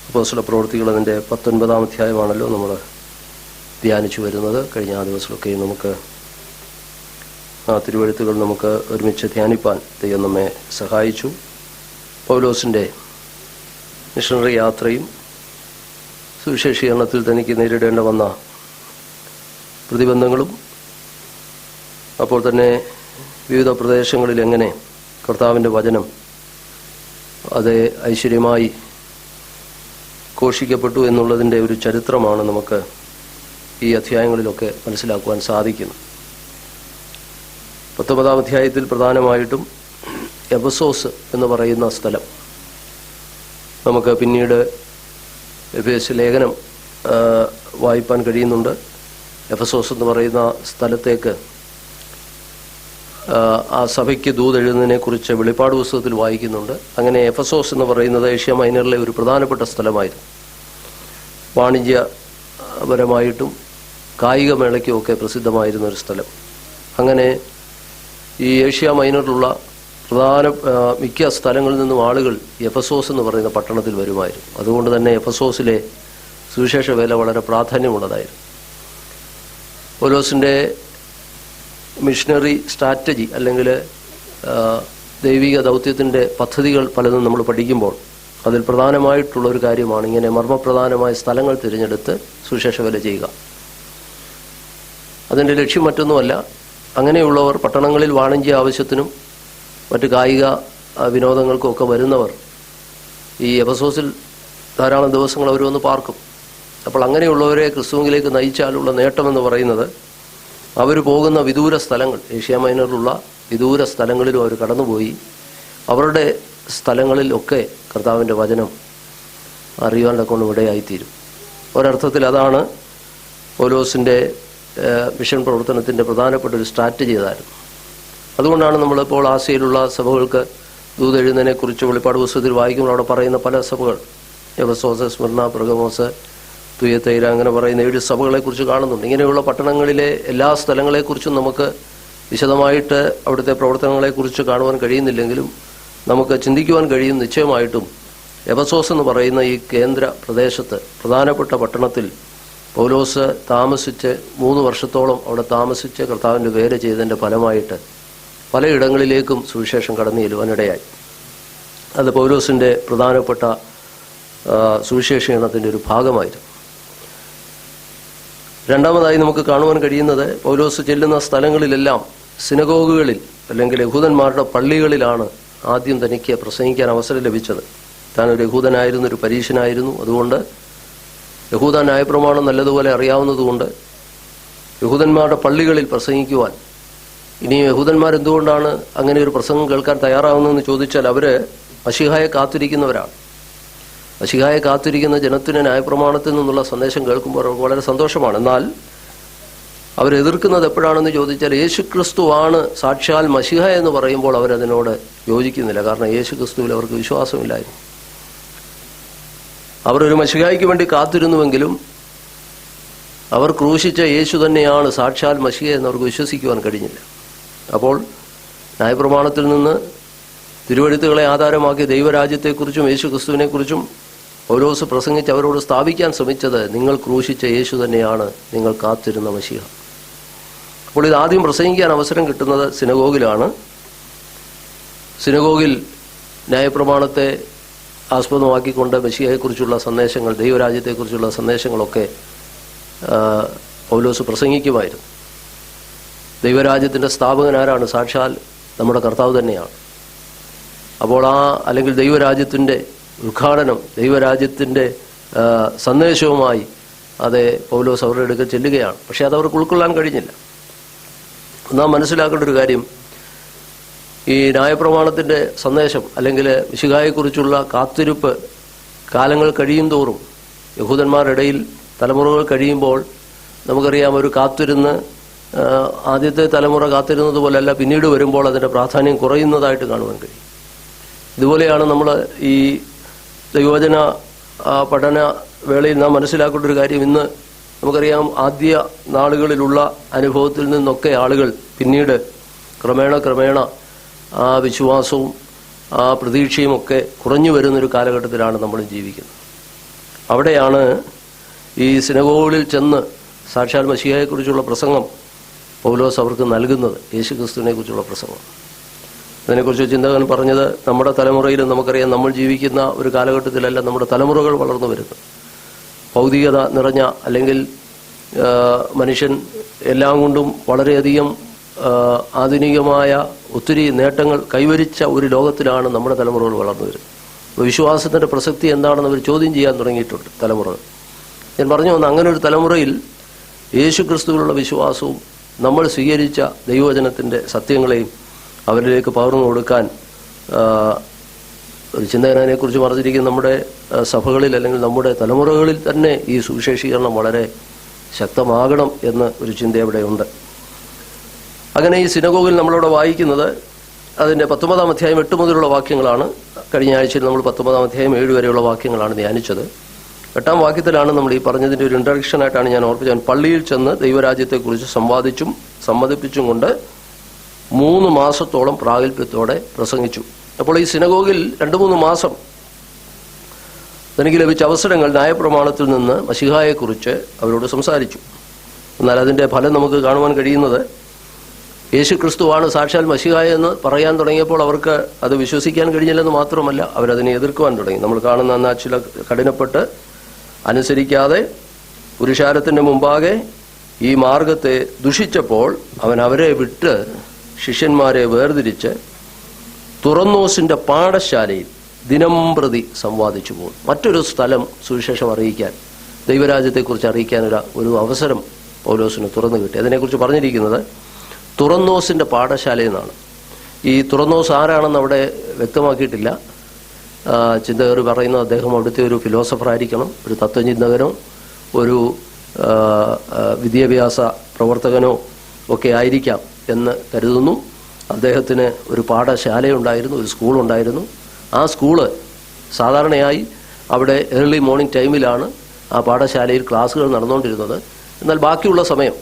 അപ്പോസ്തല പ്രവൃത്തികൾ അതിൻ്റെ 19-ാം അധ്യായമാണല്ലോ നമ്മൾ ധ്യാനിച്ചു വരുന്നത്. കഴിഞ്ഞ ആ ദിവസമൊക്കെ നമുക്ക് ആ തിരുവെഴുത്തുകൾ നമുക്ക് ഒരുമിച്ച് ധ്യാനിപ്പാൻ ദൈവം നമ്മെ സഹായിച്ചു. പൗലോസിൻ്റെ മിഷണറി യാത്രയും സുവിശേഷീകരണത്തിൽ തനിക്ക് നേരിടേണ്ട വന്ന പ്രതിബന്ധങ്ങളും അപ്പോൾ തന്നെ വിവിധ പ്രദേശങ്ങളിൽ എങ്ങനെ കർത്താവിൻ്റെ വചനം അത് ഐശ്വര്യമായി ഘോഷിക്കപ്പെട്ടു എന്നുള്ളതിൻ്റെ ഒരു ചരിത്രമാണ് നമുക്ക് ഈ അധ്യായങ്ങളിലൊക്കെ മനസ്സിലാക്കുവാൻ സാധിക്കുന്നത്. 19-ാം അധ്യായത്തിൽ പ്രധാനമായിട്ടും എഫെസോസ് എന്ന് പറയുന്ന സ്ഥലം നമുക്ക് പിന്നീട് എഫേസ്യ ലേഖനം വായിപ്പാൻ കഴിയുന്നുണ്ട്. എഫെസോസ് എന്ന് പറയുന്ന സ്ഥലത്തേക്ക് ആ സഭയ്ക്ക് ദൂതെഴുതുന്നതിനെ കുറിച്ച് വെളിപ്പാട് പുസ്തകത്തിൽ വായിക്കുന്നുണ്ട്. അങ്ങനെ എഫെസോസ് എന്ന് പറയുന്നത് ഏഷ്യ മൈനറിലെ ഒരു പ്രധാനപ്പെട്ട സ്ഥലമായിരുന്നു. വാണിജ്യപരമായിട്ടും കായിക മേളയ്ക്കുമൊക്കെ പ്രസിദ്ധമായിരുന്ന ഒരു സ്ഥലം. അങ്ങനെ ഈ ഏഷ്യ മൈനറിലുള്ള പ്രധാന മിക്ക സ്ഥലങ്ങളിൽ നിന്നും ആളുകൾ എഫെസോസ് എന്ന് പറയുന്ന പട്ടണത്തിൽ വരുമായിരുന്നു. അതുകൊണ്ട് തന്നെ എഫെസോസിലെ സുവിശേഷ വേല വളരെ പ്രാധാന്യമുള്ളതായിരുന്നു. പൗലോസിൻ്റെ മിഷണറി സ്ട്രാറ്റജി അല്ലെങ്കിൽ ദൈവിക ദൗത്യത്തിൻ്റെ പദ്ധതികൾ പലതും നമ്മൾ പഠിക്കുമ്പോൾ അതിൽ പ്രധാനമായിട്ടുള്ളൊരു കാര്യമാണ് ഇങ്ങനെ മർമ്മപ്രധാനമായ സ്ഥലങ്ങൾ തിരഞ്ഞെടുത്ത് സുവിശേഷ വേല ചെയ്യുക. അതിൻ്റെ ലക്ഷ്യം മറ്റൊന്നുമല്ല, അങ്ങനെയുള്ളവർ പട്ടണങ്ങളിൽ വാണിജ്യ ആവശ്യത്തിനും മറ്റ് കായിക വിനോദങ്ങൾക്കുമൊക്കെ വരുന്നവർ ഈ എഫെസോസിൽ ധാരാളം ദിവസങ്ങൾ അവർ വന്ന് പാർക്കും. അപ്പോൾ അങ്ങനെയുള്ളവരെ ക്രിസ്തുവിലേക്ക് നയിച്ചാലുള്ള നേട്ടമെന്ന് പറയുന്നത് അവർ പോകുന്ന വിദൂര സ്ഥലങ്ങൾ, ഏഷ്യ മൈനറിലുള്ള വിദൂര സ്ഥലങ്ങളിലും അവർ കടന്നുപോയി അവരുടെ സ്ഥലങ്ങളിലൊക്കെ കർത്താവിൻ്റെ വചനം അറിയാൻ കൊണ്ട് ഇടയായിത്തീരും. ഒരർത്ഥത്തിൽ അതാണ് പൗലോസിൻ്റെ മിഷൻ പ്രവർത്തനത്തിൻ്റെ പ്രധാനപ്പെട്ട ഒരു സ്ട്രാറ്റജി അതായിരുന്നു. അതുകൊണ്ടാണ് നമ്മളിപ്പോൾ ആസിയയിലുള്ള സഭകൾക്ക് ദൂതെഴുതുന്നതിനെക്കുറിച്ച് വെളിപ്പാട് പുസ്തകത്തിൽ വായിക്കുമ്പോൾ അവിടെ പറയുന്ന പല സഭകൾ, എഫെസോസ്, സ്മിർന, പെർഗമോസ്, തുയത്തൈര, അങ്ങനെ പറയുന്ന 7 സഭകളെക്കുറിച്ച് കാണുന്നുണ്ട്. ഇങ്ങനെയുള്ള പട്ടണങ്ങളിലെ എല്ലാ സ്ഥലങ്ങളെക്കുറിച്ചും നമുക്ക് വിശദമായിട്ട് അവിടുത്തെ പ്രവർത്തനങ്ങളെക്കുറിച്ച് കാണുവാൻ കഴിയുന്നില്ലെങ്കിലും നമുക്ക് ചിന്തിക്കുവാൻ കഴിയും. നിശ്ചയമായിട്ടും എഫെസോസ് എന്ന് പറയുന്ന ഈ കേന്ദ്ര പ്രദേശത്ത് പ്രധാനപ്പെട്ട പട്ടണത്തിൽ പൗലോസ് താമസിച്ച് 3 വർഷത്തോളം അവിടെ താമസിച്ച് കർത്താവിൻ്റെ വേല ചെയ്തതിൻ്റെ ഫലമായിട്ട് പലയിടങ്ങളിലേക്കും സുവിശേഷം കടന്നു ചെല്ലുവാനിടയായി. അത് പൗലോസിൻ്റെ പ്രധാനപ്പെട്ട സുവിശേഷീകരണത്തിൻ്റെ ഒരു ഭാഗമായിരുന്നു. രണ്ടാമതായി നമുക്ക് കാണുവാൻ കഴിയുന്നത് പൗലോസ് ചെല്ലുന്ന സ്ഥലങ്ങളിലെല്ലാം സിനഗോഗുകളിൽ അല്ലെങ്കിൽ യഹൂദന്മാരുടെ പള്ളികളിലാണ് ആദ്യം തനിക്ക് പ്രസംഗിക്കാൻ അവസരം ലഭിച്ചത്. താൻ ഒരു യഹൂദനായിരുന്നു, ഒരു പരീശനായിരുന്നു. അതുകൊണ്ട് യഹൂദ ന്യായപ്രമാണം നല്ലതുപോലെ അറിയാവുന്നതുകൊണ്ട് യഹൂദന്മാരുടെ പള്ളികളിൽ പ്രസംഗിക്കുവാൻ, ഇനി യഹൂദന്മാരെന്തുകൊണ്ടാണ് അങ്ങനെ ഒരു പ്രസംഗം കേൾക്കാൻ തയ്യാറാവുന്നതെന്ന് ചോദിച്ചാൽ അവർ മശീഹായെ കാത്തിരിക്കുന്നവരാണ്. മശീഹായെ കാത്തിരിക്കുന്ന ജനത്തിന് ന്യായപ്രമാണത്തിൽ നിന്നുള്ള സന്ദേശം കേൾക്കുമ്പോൾ അവർക്ക് വളരെ സന്തോഷമാണ്. എന്നാൽ അവരെതിർക്കുന്നത് എപ്പോഴാണെന്ന് ചോദിച്ചാൽ യേശുക്രിസ്തുവാണ് സാക്ഷാൽ മശീഹ എന്ന് പറയുമ്പോൾ അവരതിനോട് യോജിക്കുന്നില്ല. കാരണം യേശുക്രിസ്തുവിൽ അവർക്ക് വിശ്വാസമില്ലായിരുന്നു. അവർ ഒരു മശീഹായ്ക്ക് വേണ്ടി കാത്തിരുന്നുവെങ്കിലും അവർ ക്രൂശിച്ച യേശു തന്നെയാണ് സാക്ഷാൽ മശീഹ എന്ന് അവർക്ക് വിശ്വസിക്കുവാൻ കഴിഞ്ഞില്ല. അപ്പോൾ ന്യായപ്രമാണത്തിൽ നിന്ന് തിരുവെഴുത്തുകളെ ആധാരമാക്കി ദൈവരാജ്യത്തെക്കുറിച്ചും യേശുക്രിസ്തുവിനെക്കുറിച്ചും പൗലോസ് പ്രസംഗിച്ച് അവരോട് സ്ഥാപിക്കാൻ ശ്രമിച്ചത് നിങ്ങൾ ക്രൂശിച്ച യേശു തന്നെയാണ് നിങ്ങൾ കാത്തിരുന്ന മശീഹ. അപ്പോൾ ഇത് ആദ്യം പ്രസംഗിക്കാൻ അവസരം കിട്ടുന്നത് സിനഗോഗിലാണ്. സിനഗോഗിൽ ന്യായപ്രമാണത്തെ ആസ്പദമാക്കിക്കൊണ്ട് മശീഹയെക്കുറിച്ചുള്ള സന്ദേശങ്ങൾ, ദൈവരാജ്യത്തെക്കുറിച്ചുള്ള സന്ദേശങ്ങളൊക്കെ പൗലോസ് പ്രസംഗിക്കുമായിരുന്നു. ദൈവരാജ്യത്തിൻ്റെ സ്ഥാപകനാരാണ്? സാക്ഷാൽ നമ്മുടെ കർത്താവ് തന്നെയാണ്. അപ്പോൾ അല്ലെങ്കിൽ ദൈവരാജ്യത്തിൻ്റെ ഉദ്ഘാടനം, ദൈവരാജ്യത്തിൻ്റെ സന്ദേശവുമായി അത് പൗലോസ് അവരുടെ അടുക്കൽ ചെല്ലുകയാണ്. പക്ഷേ അത് അവർക്ക് ഉൾക്കൊള്ളാൻ കഴിഞ്ഞില്ല. നാം മനസ്സിലാക്കേണ്ട ഒരു കാര്യം, ഈ ന്യായപ്രമാണത്തിൻ്റെ സന്ദേശം അല്ലെങ്കിൽ മിശിഹായെക്കുറിച്ചുള്ള കാത്തിരിപ്പ് കാലങ്ങൾ കഴിയും തോറും യഹൂദന്മാരുടെ ഇടയിൽ തലമുറകൾ കഴിയുമ്പോൾ നമുക്കറിയാം, ഒരു കാത്തിരുന്ന് ആദ്യത്തെ തലമുറ കാത്തിരുന്നത് പോലെയല്ല പിന്നീട് വരുമ്പോൾ അതിൻ്റെ പ്രാധാന്യം കുറയുന്നതായിട്ട് കാണുവാൻ കഴിയും. ഇതുപോലെയാണ് നമ്മൾ ഈ ദൈവവചന പഠന വേളയിൽ നാം മനസ്സിലാക്കേണ്ട ഒരു കാര്യം. ഇന്ന് നമുക്കറിയാം, ആദ്യ നാളുകളിലുള്ള അനുഭവത്തിൽ നിന്നൊക്കെ ആളുകൾ പിന്നീട് ക്രമേണ ആ വിശ്വാസവും ആ പ്രതീക്ഷയും ഒക്കെ കുറഞ്ഞു വരുന്നൊരു കാലഘട്ടത്തിലാണ് നമ്മൾ ജീവിക്കുന്നത്. അവിടെയാണ് ഈ സിനഗോഗുകളിൽ ചെന്ന് സാക്ഷാൽ മശിഹായെക്കുറിച്ചുള്ള പ്രസംഗം പൗലോസ് അവർക്ക് നൽകുന്നത്, യേശുക്രിസ്തുവിനെ കുറിച്ചുള്ള പ്രസംഗം. അതിനെക്കുറിച്ച് ചിന്തകൻ പറഞ്ഞത്, നമ്മുടെ തലമുറയിലും നമുക്കറിയാം, നമ്മൾ ജീവിക്കുന്ന ഒരു കാലഘട്ടത്തിലല്ല നമ്മുടെ തലമുറകൾ വളർന്നു വരുന്നത്. ഭൗതികത നിറഞ്ഞ, അല്ലെങ്കിൽ മനുഷ്യൻ എല്ലാം കൊണ്ടും വളരെയധികം ആധുനികമായ ഒത്തിരി നേട്ടങ്ങൾ കൈവരിച്ച ഒരു ലോകത്തിലാണ് നമ്മുടെ തലമുറകൾ വളർന്നു വരുന്നത്. വിശ്വാസത്തിൻ്റെ പ്രസക്തി എന്താണെന്ന് അവർ ചോദ്യം ചെയ്യാൻ തുടങ്ങിയിട്ടുണ്ട് തലമുറകൾ. ഞാൻ പറഞ്ഞു വന്ന അങ്ങനെ ഒരു തലമുറയിൽ യേശുക്രിസ്തുവിലുള്ള വിശ്വാസവും നമ്മൾ സ്വീകരിച്ച ദൈവവചനത്തിൻ്റെ സത്യങ്ങളെയും അവരിലേക്ക് പകർന്നു കൊടുക്കാൻ ഒരു ചിന്തകനെക്കുറിച്ച് പറഞ്ഞിരിക്കുന്ന നമ്മുടെ സഭകളിൽ അല്ലെങ്കിൽ നമ്മുടെ തലമുറകളിൽ തന്നെ ഈ സുവിശേഷീകരണം വളരെ ശക്തമാകണം എന്ന് ഒരു ചിന്ത അവിടെയുണ്ട്. അങ്ങനെ ഈ സിനഗോഗിൽ നമ്മളിവിടെ വായിക്കുന്നത് അതിൻ്റെ 19-ാം അധ്യായം 8 മുതലുള്ള വാക്യങ്ങളാണ്. കഴിഞ്ഞ ആഴ്ചയിൽ നമ്മൾ 19-ാം അധ്യായം 7 വരെയുള്ള വാക്യങ്ങളാണ് ധ്യാനിച്ചത്. 8-ാം വാക്യത്തിലാണ് നമ്മൾ ഈ പറഞ്ഞതിൻ്റെ ഒരു ഇൻട്രഡക്ഷനായിട്ടാണ് ഞാൻ ഓർപ്പിച്ചത്. പള്ളിയിൽ ചെന്ന് ദൈവരാജ്യത്തെക്കുറിച്ച് സമ്മതിപ്പിച്ചും കൊണ്ട് 3 മാസത്തോളം പ്രാഗൽഭ്യത്തോടെ പ്രസംഗിച്ചു. അപ്പോൾ ഈ സിനഗോഗിൽ 2-3 മാസം തനിക്ക് ലഭിച്ച അവസരങ്ങൾ ന്യായപ്രമാണത്തിൽ നിന്ന് മശിഹായെക്കുറിച്ച് അവരോട് സംസാരിച്ചു. എന്നാൽ അതിൻ്റെ ഫലം നമുക്ക് കാണുവാൻ കഴിയുന്നത്, യേശു ക്രിസ്തുവാണ് സാക്ഷാൽ മശിഹായ എന്ന് പറയാൻ തുടങ്ങിയപ്പോൾ അവർക്ക് അത് വിശ്വസിക്കാൻ കഴിഞ്ഞില്ലെന്ന് മാത്രമല്ല, അവരതിനെ എതിർക്കുവാൻ തുടങ്ങി. നമ്മൾ കാണുന്ന എന്നാൽ ചില കഠിനപ്പെട്ട് അനുസരിക്കാതെ പുരുഷാരത്തിൻ്റെ മുമ്പാകെ ഈ മാർഗത്തെ ദുഷിച്ചപ്പോൾ അവൻ അവരെ വിട്ട് ശിഷ്യന്മാരെ വേർതിരിച്ച് തുറന്നോസിൻ്റെ പാഠശാലയിൽ ദിനം പ്രതി സംവാദിച്ചു പോകും. മറ്റൊരു സ്ഥലം സുവിശേഷം അറിയിക്കാൻ, ദൈവരാജ്യത്തെക്കുറിച്ച് അറിയിക്കാൻ ഒരു അവസരം പൗലോസിന് തുറന്നു കിട്ടി. അതിനെക്കുറിച്ച് പറഞ്ഞിരിക്കുന്നത് തുറന്നോസിൻ്റെ പാഠശാലയെന്നാണ്. ഈ തുറന്നോസ് ആരാണെന്ന് അവിടെ വ്യക്തമാക്കിയിട്ടില്ല. ചിന്തകർ പറയുന്നത് അദ്ദേഹം അവിടുത്തെ ഒരു ഫിലോസഫറായിരിക്കണം, ഒരു തത്വചിന്തകനോ ഒരു വിദ്യാഭ്യാസ പ്രവർത്തകനോ ഒക്കെ ആയിരിക്കാം എന്ന് കരുതുന്നു. അദ്ദേഹത്തിന് ഒരു പാഠശാലയുണ്ടായിരുന്നു, ഒരു സ്കൂളുണ്ടായിരുന്നു. ആ സ്കൂള് സാധാരണയായി അവിടെ ഏർലി മോർണിംഗ് ടൈമിലാണ് ആ പാഠശാലയിൽ ക്ലാസ്സുകൾ നടന്നുകൊണ്ടിരുന്നത്. എന്നാൽ ബാക്കിയുള്ള സമയം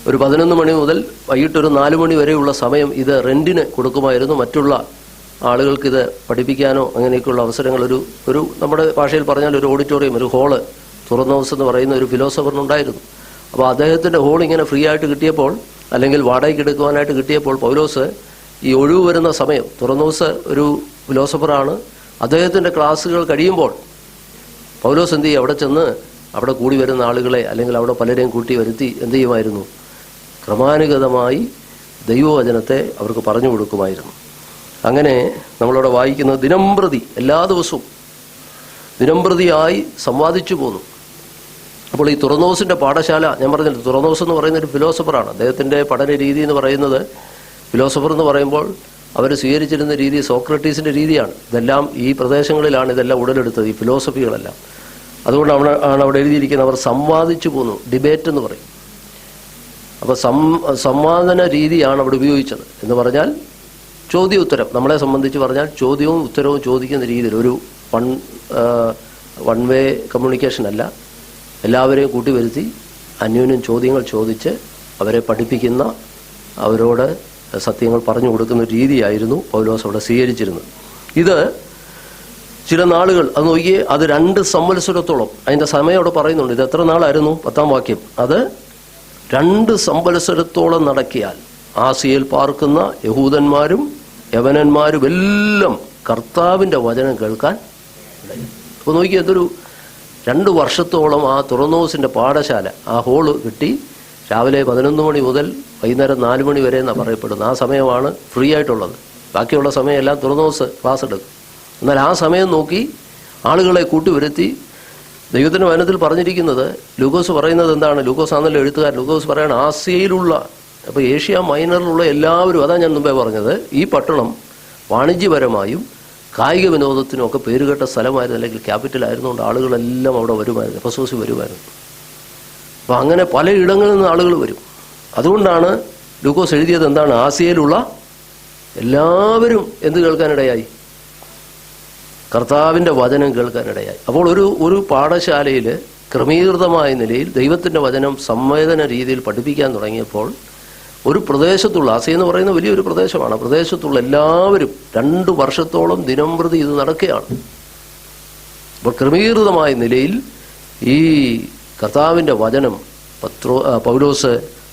ഒരു 11 മണി മുതൽ വൈകിട്ടൊരു 4 മണി വരെയുള്ള സമയം ഇത് റെന്റിന് കൊടുക്കുമായിരുന്നു. മറ്റുള്ള ആളുകൾക്കിത് പഠിപ്പിക്കാനോ അങ്ങനെയൊക്കെയുള്ള അവസരങ്ങൾ ഒരു നമ്മുടെ ഭാഷയിൽ പറഞ്ഞാൽ ഒരു ഓഡിറ്റോറിയം, ഒരു ഹാള് തുറന്നോസ് എന്ന് പറയുന്ന ഒരു ഫിലോസഫറിനുണ്ടായിരുന്നു. അപ്പോൾ അദ്ദേഹത്തിൻ്റെ ഹോൾ ഇങ്ങനെ ഫ്രീ ആയിട്ട് കിട്ടിയപ്പോൾ, അല്ലെങ്കിൽ വാടകയ്ക്ക് എടുക്കുവാനായിട്ട് കിട്ടിയപ്പോൾ, പൗലോസ് ഈ ഒഴിവ് വരുന്ന സമയം, തുറന്നോസ് ഒരു ഫിലോസഫറാണ്, അദ്ദേഹത്തിൻ്റെ ക്ലാസ്സുകൾ കഴിയുമ്പോൾ പൗലോസ് എന്ത് ചെയ്യും, അവിടെ ചെന്ന് അവിടെ കൂടി വരുന്ന ആളുകളെ അല്ലെങ്കിൽ അവിടെ പലരെയും കൂട്ടി വരുത്തി എന്ത് ചെയ്യുമായിരുന്നു, ക്രമാനുഗതമായി ദൈവവചനത്തെ അവർക്ക് പറഞ്ഞു കൊടുക്കുമായിരുന്നു. അങ്ങനെ നമ്മളവിടെ വായിക്കുന്നത് ദിനംപ്രതി, എല്ലാ ദിവസവും ദിനംപ്രതിയായി സംവാദിച്ചു പോന്നു. അപ്പോൾ ഈ തുറന്നോസിൻ്റെ പാഠശാല, ഞാൻ പറഞ്ഞില്ല, തുറന്നോസ് എന്ന് പറയുന്ന ഒരു ഫിലോസഫറാണ്. അദ്ദേഹത്തിൻ്റെ പഠന രീതി എന്ന് പറയുന്നത്, ഫിലോസഫർ എന്ന് പറയുമ്പോൾ അവർ സ്വീകരിച്ചിരുന്ന രീതി സോക്രട്ടീസിൻ്റെ രീതിയാണ്. ഇതെല്ലാം ഈ പ്രദേശങ്ങളിലാണ് ഇതെല്ലാം ഉടലെടുത്തത്, ഈ ഫിലോസഫികളെല്ലാം. അതുകൊണ്ട് ആണ് അവിടെ എഴുതിയിരിക്കുന്നത്, അവർ സംവാദിച്ചു പോന്നു, ഡിബേറ്റ് എന്ന് പറയും. അപ്പോൾ സംവാദന രീതിയാണ് അവിടെ ഉപയോഗിച്ചത്. എന്ന് പറഞ്ഞാൽ ചോദ്യോത്തരം, നമ്മളെ സംബന്ധിച്ച് പറഞ്ഞാൽ ചോദ്യവും ഉത്തരവും ചോദിക്കുന്ന രീതിയിൽ ഒരു വൺ വേ കമ്മ്യൂണിക്കേഷൻ അല്ല, എല്ലാവരെയും കൂട്ടി വരുത്തി അന്യോന്യം ചോദ്യങ്ങൾ ചോദിച്ച് അവരെ പഠിപ്പിക്കുന്ന, അവരോട് സത്യങ്ങൾ പറഞ്ഞു കൊടുക്കുന്ന രീതിയായിരുന്നു പൗലോസ് അവിടെ സ്വീകരിച്ചിരുന്നത്. ഇത് ചില നാളുകൾ അത് നോക്കിയേ, അത് 2 സംവത്സരത്തോളം, അതിൻ്റെ സമയം അവിടെ പറയുന്നുണ്ട്. ഇത് എത്ര നാളായിരുന്നു? 10-ാം വാക്യം. അത് 2 സംവത്സരത്തോളം നടക്കിയാൽ ആസിയയിൽ പാർക്കുന്ന യഹൂദന്മാരും യവനന്മാരും എല്ലാം കർത്താവിൻ്റെ വചനം കേൾക്കാൻ. അപ്പോൾ നോക്കിയേ, എന്തൊരു 2 വർഷത്തോളം ആ തുറന്നോസിൻ്റെ പാഠശാല, ആ ഹോള് കിട്ടി. രാവിലെ 11 മണി മുതൽ വൈകുന്നേരം 4 മണി വരെ എന്നാണ് പറയപ്പെടുന്നത്. ആ സമയമാണ് ഫ്രീ ആയിട്ടുള്ളത്. ബാക്കിയുള്ള സമയം എല്ലാം തുറന്നോസ് ക്ലാസ് എടുക്കും. എന്നാൽ ആ സമയം നോക്കി ആളുകളെ കൂട്ടിവരുത്തി ദൈവത്തിൻ്റെ വചനത്തിൽ പറഞ്ഞിരിക്കുന്നത്, ലൂക്കോസ് പറയുന്നത് എന്താണ്? ലൂക്കോസ് ആണല്ലോ എഴുത്തുകാരൻ. ലൂക്കോസ് പറയാണ് ആസിയയിലുള്ള, അപ്പോൾ ഏഷ്യ മൈനറിലുള്ള എല്ലാവരും, അതാണ് ഞാൻ മുമ്പേ പറഞ്ഞത്, ഈ പട്ടണം വാണിജ്യപരമായും കായിക വിനോദത്തിനും ഒക്കെ പേരുകേട്ട സ്ഥലമായിരുന്നു, അല്ലെങ്കിൽ ക്യാപിറ്റൽ ആയിരുന്നുകൊണ്ട് ആളുകളെല്ലാം അവിടെ വരുമായിരുന്നു, എഫെസോസിൽ വരുമായിരുന്നു. അപ്പോൾ അങ്ങനെ പലയിടങ്ങളിൽ നിന്ന് ആളുകൾ വരും. അതുകൊണ്ടാണ് ലൂക്കോസ് എഴുതിയത് എന്താണ്? ആസിയയിലുള്ള എല്ലാവരും എന്ത് കേൾക്കാനിടയായി? കർത്താവിൻ്റെ വചനം കേൾക്കാനിടയായി. അപ്പോൾ ഒരു പാഠശാലയിൽ ക്രമീകൃതമായ നിലയിൽ ദൈവത്തിൻ്റെ വചനം സംവേദന രീതിയിൽ പഠിപ്പിക്കാൻ തുടങ്ങിയപ്പോൾ ഒരു പ്രദേശത്തുള്ള, ആസിയ എന്ന് പറയുന്ന വലിയൊരു പ്രദേശമാണ്, പ്രദേശത്തുള്ള എല്ലാവരും 2 വർഷത്തോളം ദിനംപ്രതി ഇത് നടക്കുകയാണ്. അപ്പോൾ ക്രമീകൃതമായ നിലയിൽ ഈ കർത്താവിൻ്റെ വചനം പൗലോസ്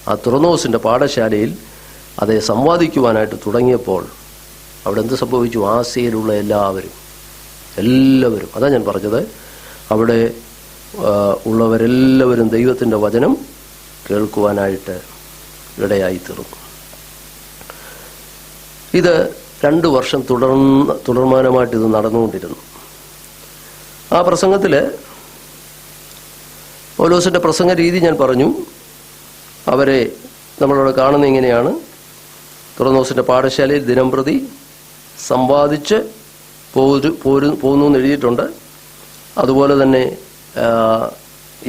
ആ തുറന്നോസിൻ്റെ പാഠശാലയിൽ അതെ സംവാദിക്കുവാനായിട്ട് തുടങ്ങിയപ്പോൾ അവിടെ എന്ത് സംഭവിച്ചു? ആസിയയിലുള്ള എല്ലാവരും അതാ ഞാൻ പറഞ്ഞത്, അവിടെ ഉള്ളവരെല്ലാവരും ദൈവത്തിൻ്റെ വചനം കേൾക്കുവാനായിട്ട് ഇടയായിത്തീർന്നു. ഇത് 2 വർഷം തുടർമാനമായിട്ട് ഇത് നടന്നുകൊണ്ടിരുന്നു. ആ പ്രസംഗത്തിൽ പൗലോസിൻ്റെ പ്രസംഗ രീതി ഞാൻ പറഞ്ഞു. അവരെ നമ്മളവിടെ കാണുന്ന ഇങ്ങനെയാണ്: തുറന്നോസിൻ്റെ പാഠശാലയിൽ ദിനംപ്രതി സമ്പാദിച്ച് പോകുന്നു എന്ന് എഴുതിയിട്ടുണ്ട്. അതുപോലെ തന്നെ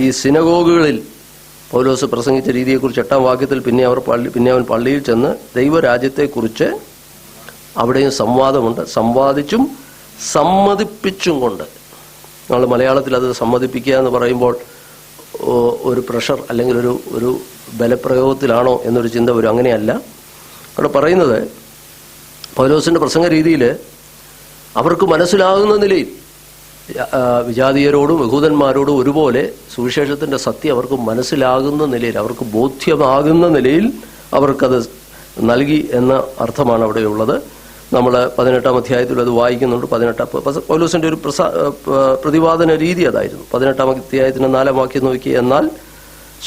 ഈ സിനഗോഗുകളിൽ പൗലോസ് പ്രസംഗിച്ച രീതിയെക്കുറിച്ച് 8-ാം വാക്യത്തിൽ പിന്നെ അവൻ പള്ളിയിൽ ചെന്ന് ദൈവരാജ്യത്തെക്കുറിച്ച് അവിടെയും സംവാദമുണ്ട്. സമ്പാദിച്ചും സമ്മതിപ്പിച്ചും കൊണ്ട്, നമ്മൾ മലയാളത്തിൽ അത് സമ്മതിപ്പിക്കുക എന്ന് പറയുമ്പോൾ ഒരു പ്രഷർ അല്ലെങ്കിൽ ഒരു ബലപ്രയോഗത്തിലാണോ എന്നൊരു ചിന്ത വരും. അങ്ങനെയല്ല. അവിടെ പറയുന്നത് പൗലോസിൻ്റെ പ്രസംഗ രീതിയിൽ അവർക്ക് മനസ്സിലാകുന്ന നിലയിൽ വിജാതീയരോടും യഹൂദന്മാരോടും ഒരുപോലെ സുവിശേഷത്തിൻ്റെ സത്യം അവർക്ക് മനസ്സിലാകുന്ന നിലയിൽ, അവർക്ക് ബോധ്യമാകുന്ന നിലയിൽ അവർക്കത് നൽകി എന്ന അർത്ഥമാണ് അവിടെയുള്ളത്. നമ്മൾ 18-ാം അധ്യായത്തിൽ അത് വായിക്കുന്നുണ്ട്. പൗലോസിൻ്റെ ഒരു പ്രതിപാദന രീതി അതായിരുന്നു. 18-ാം അധ്യായത്തിൻ്റെ 4-ാം വാക്യം നോക്കി: എന്നാൽ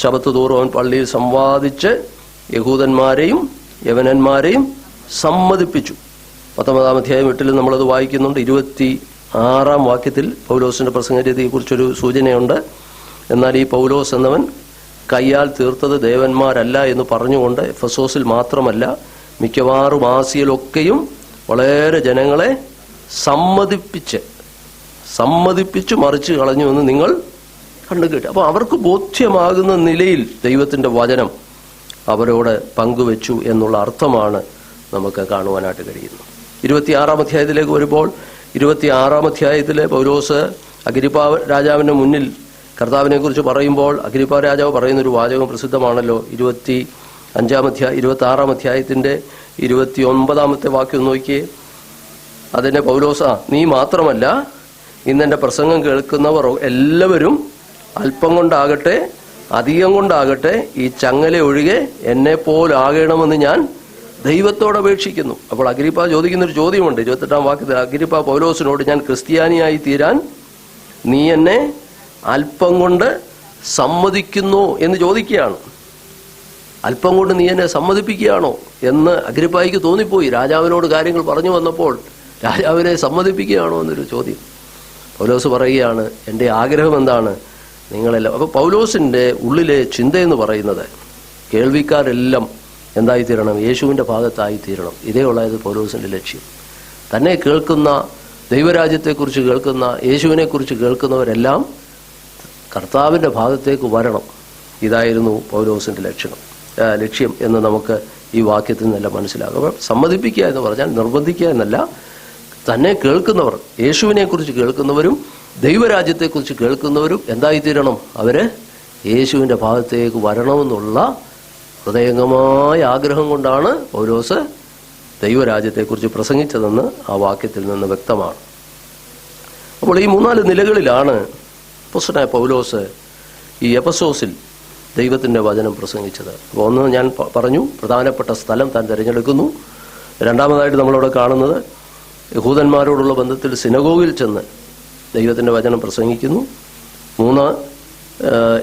ശബത്ത് തോറും അവൻ പള്ളിയിൽ സമ്പാദിച്ച് യഹൂദന്മാരെയും യവനന്മാരെയും സമ്മതിപ്പിച്ചു. 19-ാം അധ്യായം 8-ൽ നമ്മളത് വായിക്കുന്നുണ്ട്. 26-ാം വാക്യത്തിൽ പൗലോസിൻ്റെ പ്രസംഗരീതിയെക്കുറിച്ചൊരു സൂചനയുണ്ട്. എന്നാൽ ഈ പൗലോസ് എന്നവൻ കയ്യാൽ തീർത്തത് ദേവന്മാരല്ല എന്ന് പറഞ്ഞുകൊണ്ട് എഫെസോസിൽ മാത്രമല്ല മിക്കവാറും ആസിയയിലൊക്കെയും വളരെ ജനങ്ങളെ സമ്മതിപ്പിച്ച് മറിച്ച് കളഞ്ഞു എന്ന് നിങ്ങൾ കണ്ടുകേട്ടു. അപ്പോൾ അവർക്ക് ബോധ്യമാകുന്ന നിലയിൽ ദൈവത്തിൻ്റെ വചനം അവരോട് പങ്കുവെച്ചു എന്നുള്ള അർത്ഥമാണ് നമുക്ക് കാണുവാനായിട്ട് കഴിയുന്നത്. 26-ാം അധ്യായത്തിലേക്ക് വരുമ്പോൾ 26-ാം അധ്യായത്തിൽ പൗലോസ് അഗ്രിപ്പ രാജാവിൻ്റെ മുന്നിൽ കർത്താവിനെ കുറിച്ച് പറയുമ്പോൾ അഗ്രിപ്പ രാജാവ് പറയുന്നൊരു വാചകം പ്രസിദ്ധമാണല്ലോ. 26-ാം അധ്യായത്തിൻ്റെ 29-ാമത്തെ വാക്യം നോക്കിയേ. അതിനെ പൗലോസ്: നീ മാത്രമല്ല, ഇന്നെൻ്റെ പ്രസംഗം കേൾക്കുന്നവർ എല്ലാവരും അല്പം കൊണ്ടാകട്ടെ അധികം കൊണ്ടാകട്ടെ ഈ ചങ്ങല ഒഴികെ എന്നെപ്പോലാകണമെന്ന് ഞാൻ ദൈവത്തോട് അപേക്ഷിക്കുന്നു. അപ്പോൾ അഗ്രിപ്പ ചോദിക്കുന്നൊരു ചോദ്യമുണ്ട് 28-ാം വാക്യത്തിൽ. അഗ്രിപ്പ പൗലോസിനോട്: ഞാൻ ക്രിസ്ത്യാനിയായി തീരാൻ നീ എന്നെ അല്പം കൊണ്ട് സമ്മതിക്കുന്നു എന്ന് ചോദിക്കുകയാണ്. അല്പം കൊണ്ട് നീ എന്നെ സമ്മതിപ്പിക്കുകയാണോ എന്ന് അഗ്രിപ്പായിക്ക് തോന്നിപ്പോയി. രാജാവിനോട് കാര്യങ്ങൾ പറഞ്ഞു വന്നപ്പോൾ രാജാവിനെ സമ്മതിപ്പിക്കുകയാണോ എന്നൊരു ചോദ്യം. പൗലോസ് പറയുകയാണ്: എൻ്റെ ആഗ്രഹം എന്താണ്? നിങ്ങളെല്ലാം. അപ്പോൾ പൗലോസിൻ്റെ ഉള്ളിലെ ചിന്തയെന്ന് പറയുന്നത് കേൾവിക്കാരെല്ലാം എന്തായിത്തീരണം? യേശുവിൻ്റെ ഭാഗത്തായിത്തീരണം. ഇതേ ഉള്ളത് പൗലോസിൻ്റെ ലക്ഷ്യം. തന്നെ കേൾക്കുന്ന, ദൈവരാജ്യത്തെക്കുറിച്ച് കേൾക്കുന്ന, യേശുവിനെക്കുറിച്ച് കേൾക്കുന്നവരെല്ലാം കർത്താവിൻ്റെ ഭാഗത്തേക്ക് വരണം. ഇതായിരുന്നു പൗലോസിൻ്റെ ലക്ഷ്യം എന്ന് നമുക്ക് ഈ വാക്യത്തിൽ നിന്നെല്ലാം മനസ്സിലാകും. അപ്പോൾ സമ്മതിപ്പിക്കുക എന്ന് പറഞ്ഞാൽ നിർബന്ധിക്കുക എന്നല്ല. തന്നെ കേൾക്കുന്നവർ, യേശുവിനെക്കുറിച്ച് കേൾക്കുന്നവരും ദൈവരാജ്യത്തെക്കുറിച്ച് കേൾക്കുന്നവരും എന്തായിത്തീരണം? അവർ യേശുവിൻ്റെ ഭാഗത്തേക്ക് വരണമെന്നുള്ള ഹൃദയംഗമായ ആഗ്രഹം കൊണ്ടാണ് പൗലോസ് ദൈവരാജ്യത്തെക്കുറിച്ച് പ്രസംഗിച്ചതെന്ന് ആ വാക്യത്തിൽ നിന്ന് വ്യക്തമാണ്. അപ്പോൾ ഈ 3-4 നിലകളിലാണ് അപ്പോസ്തലനായ പൗലോസ് ഈ എഫെസോസിൽ ദൈവത്തിൻ്റെ വചനം പ്രസംഗിച്ചത്. അപ്പോൾ ഒന്ന് ഞാൻ പറഞ്ഞു, പ്രധാനപ്പെട്ട സ്ഥലം താൻ തിരഞ്ഞെടുക്കുന്നു. രണ്ടാമതായിട്ട് നമ്മളവിടെ കാണുന്നത് യഹൂദന്മാരോടുള്ള ബന്ധത്തിൽ സിനഗോഗിൽ ചെന്ന് ദൈവത്തിൻ്റെ വചനം പ്രസംഗിക്കുന്നു. 3,